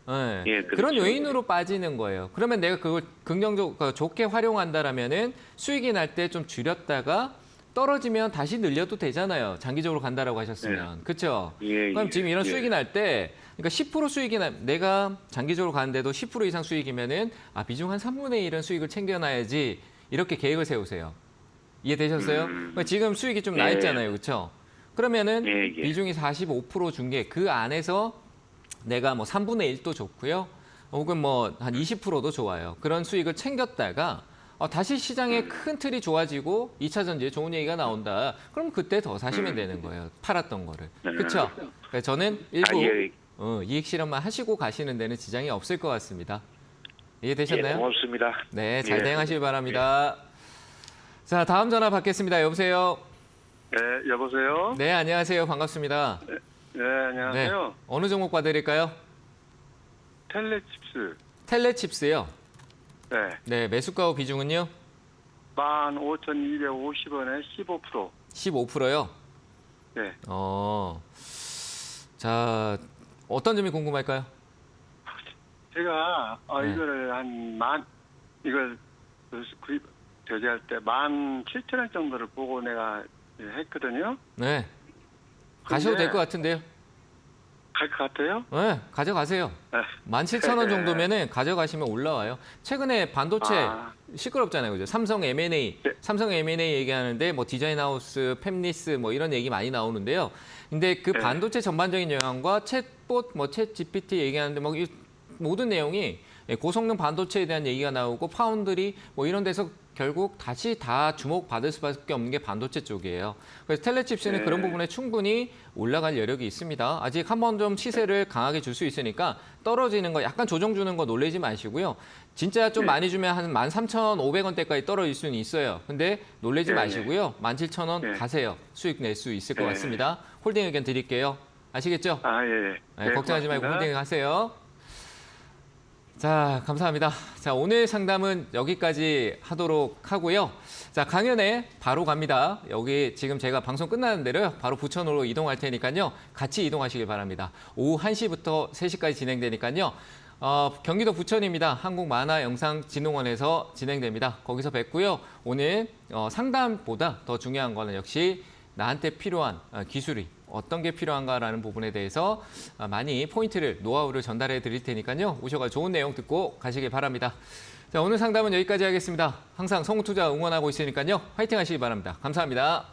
네. 예, 그렇죠. 그런 요인으로 빠지는 거예요. 그러면 내가 그걸 긍정적으로 좋게 활용한다라면은 수익이 날 때 좀 줄였다가 떨어지면 다시 늘려도 되잖아요. 장기적으로 간다라고 하셨으면. 그렇죠? 예, 그럼 예, 지금 이런 예. 수익이 날 때 그러니까 10% 수익이 내가 장기적으로 가는데도 10% 이상 수익이면은 비중 한 3분의 1은 수익을 챙겨놔야지 이렇게 계획을 세우세요. 이해되셨어요? 그러니까 지금 수익이 좀 나 예. 있잖아요. 그렇죠? 그러면은 예, 예. 비중이 45% 준 게 그 안에서 내가 뭐 3분의 1도 좋고요. 혹은 뭐 한 20%도 좋아요. 그런 수익을 챙겼다가 다시 시장의 큰 틀이 좋아지고 2차 전지에 좋은 얘기가 나온다. 그럼 그때 더 사시면 되는 거예요. 팔았던 거를. 그렇죠? 그래서 저는 일부 예. 이익 실현만 하시고 가시는 데는 지장이 없을 것 같습니다. 예, 이해되셨나요? 고맙습니다. 네, 잘 예. 대응하시기 바랍니다. 자, 다음 전화 받겠습니다. 여보세요? 네, 여보세요? 네, 안녕하세요. 반갑습니다. 네, 안녕하세요. 어느 종목 봐드릴까요? 텔레칩스. 텔레칩스요. 네, 네, 매수가 비중은요? 15,250원에 15%. 15%요. 네. 자, 어떤 점이 궁금할까요? 제가 네. 이거를 이걸 구입 제재할 때 17,000원 정도를 보고 내가 했거든요. 네. 가셔도 근데- 될 것 같은데요. 갈 것 같아요? 네, 가져가세요. 네. 17,000원 정도면은 가져가시면 올라와요. 최근에 반도체 아. 시끄럽잖아요. 그죠? 삼성 M&A, 네. 삼성 M&A 얘기하는데 뭐 디자인하우스, 팹리스 뭐 이런 얘기 많이 나오는데요. 근데 그 네. 반도체 전반적인 영향과 챗봇, 뭐 챗 GPT 얘기하는데 뭐 이 모든 내용이 고성능 반도체에 대한 얘기가 나오고 파운드리 뭐 이런 데서 결국 다시 다 주목받을 수밖에 없는 게 반도체 쪽이에요. 그래서 텔레칩스는 네. 그런 부분에 충분히 올라갈 여력이 있습니다. 아직 한 번 좀 시세를 강하게 줄 수 있으니까 떨어지는 거 약간 조정 주는 거 놀라지 마시고요. 진짜 좀 많이 주면 한 13,500원대까지 떨어질 수는 있어요. 근데 놀라지 네. 마시고요. 17,000원 네. 가세요. 수익 낼 수 있을 것 네. 같습니다. 홀딩 의견 드릴게요. 아시겠죠? 아, 예. 네, 걱정하지 말고 고맙습니다. 홀딩 하세요. 자, 감사합니다. 자, 오늘 상담은 여기까지 하도록 하고요. 자, 강연에 바로 갑니다. 여기 지금 제가 방송 끝나는 대로요. 바로 부천으로 이동할 테니까요. 같이 이동하시길 바랍니다. 오후 1시부터 3시까지 진행되니까요. 경기도 부천입니다. 한국만화영상진흥원에서 진행됩니다. 거기서 뵙고요. 오늘 상담보다 더 중요한 거는 역시 나한테 필요한 기술이 어떤 게 필요한가라는 부분에 대해서 많이 포인트를, 노하우를 전달해 드릴 테니까요. 오셔서 좋은 내용 듣고 가시길 바랍니다. 자, 오늘 상담은 여기까지 하겠습니다. 항상 성우투자 응원하고 있으니까요. 화이팅 하시기 바랍니다. 감사합니다.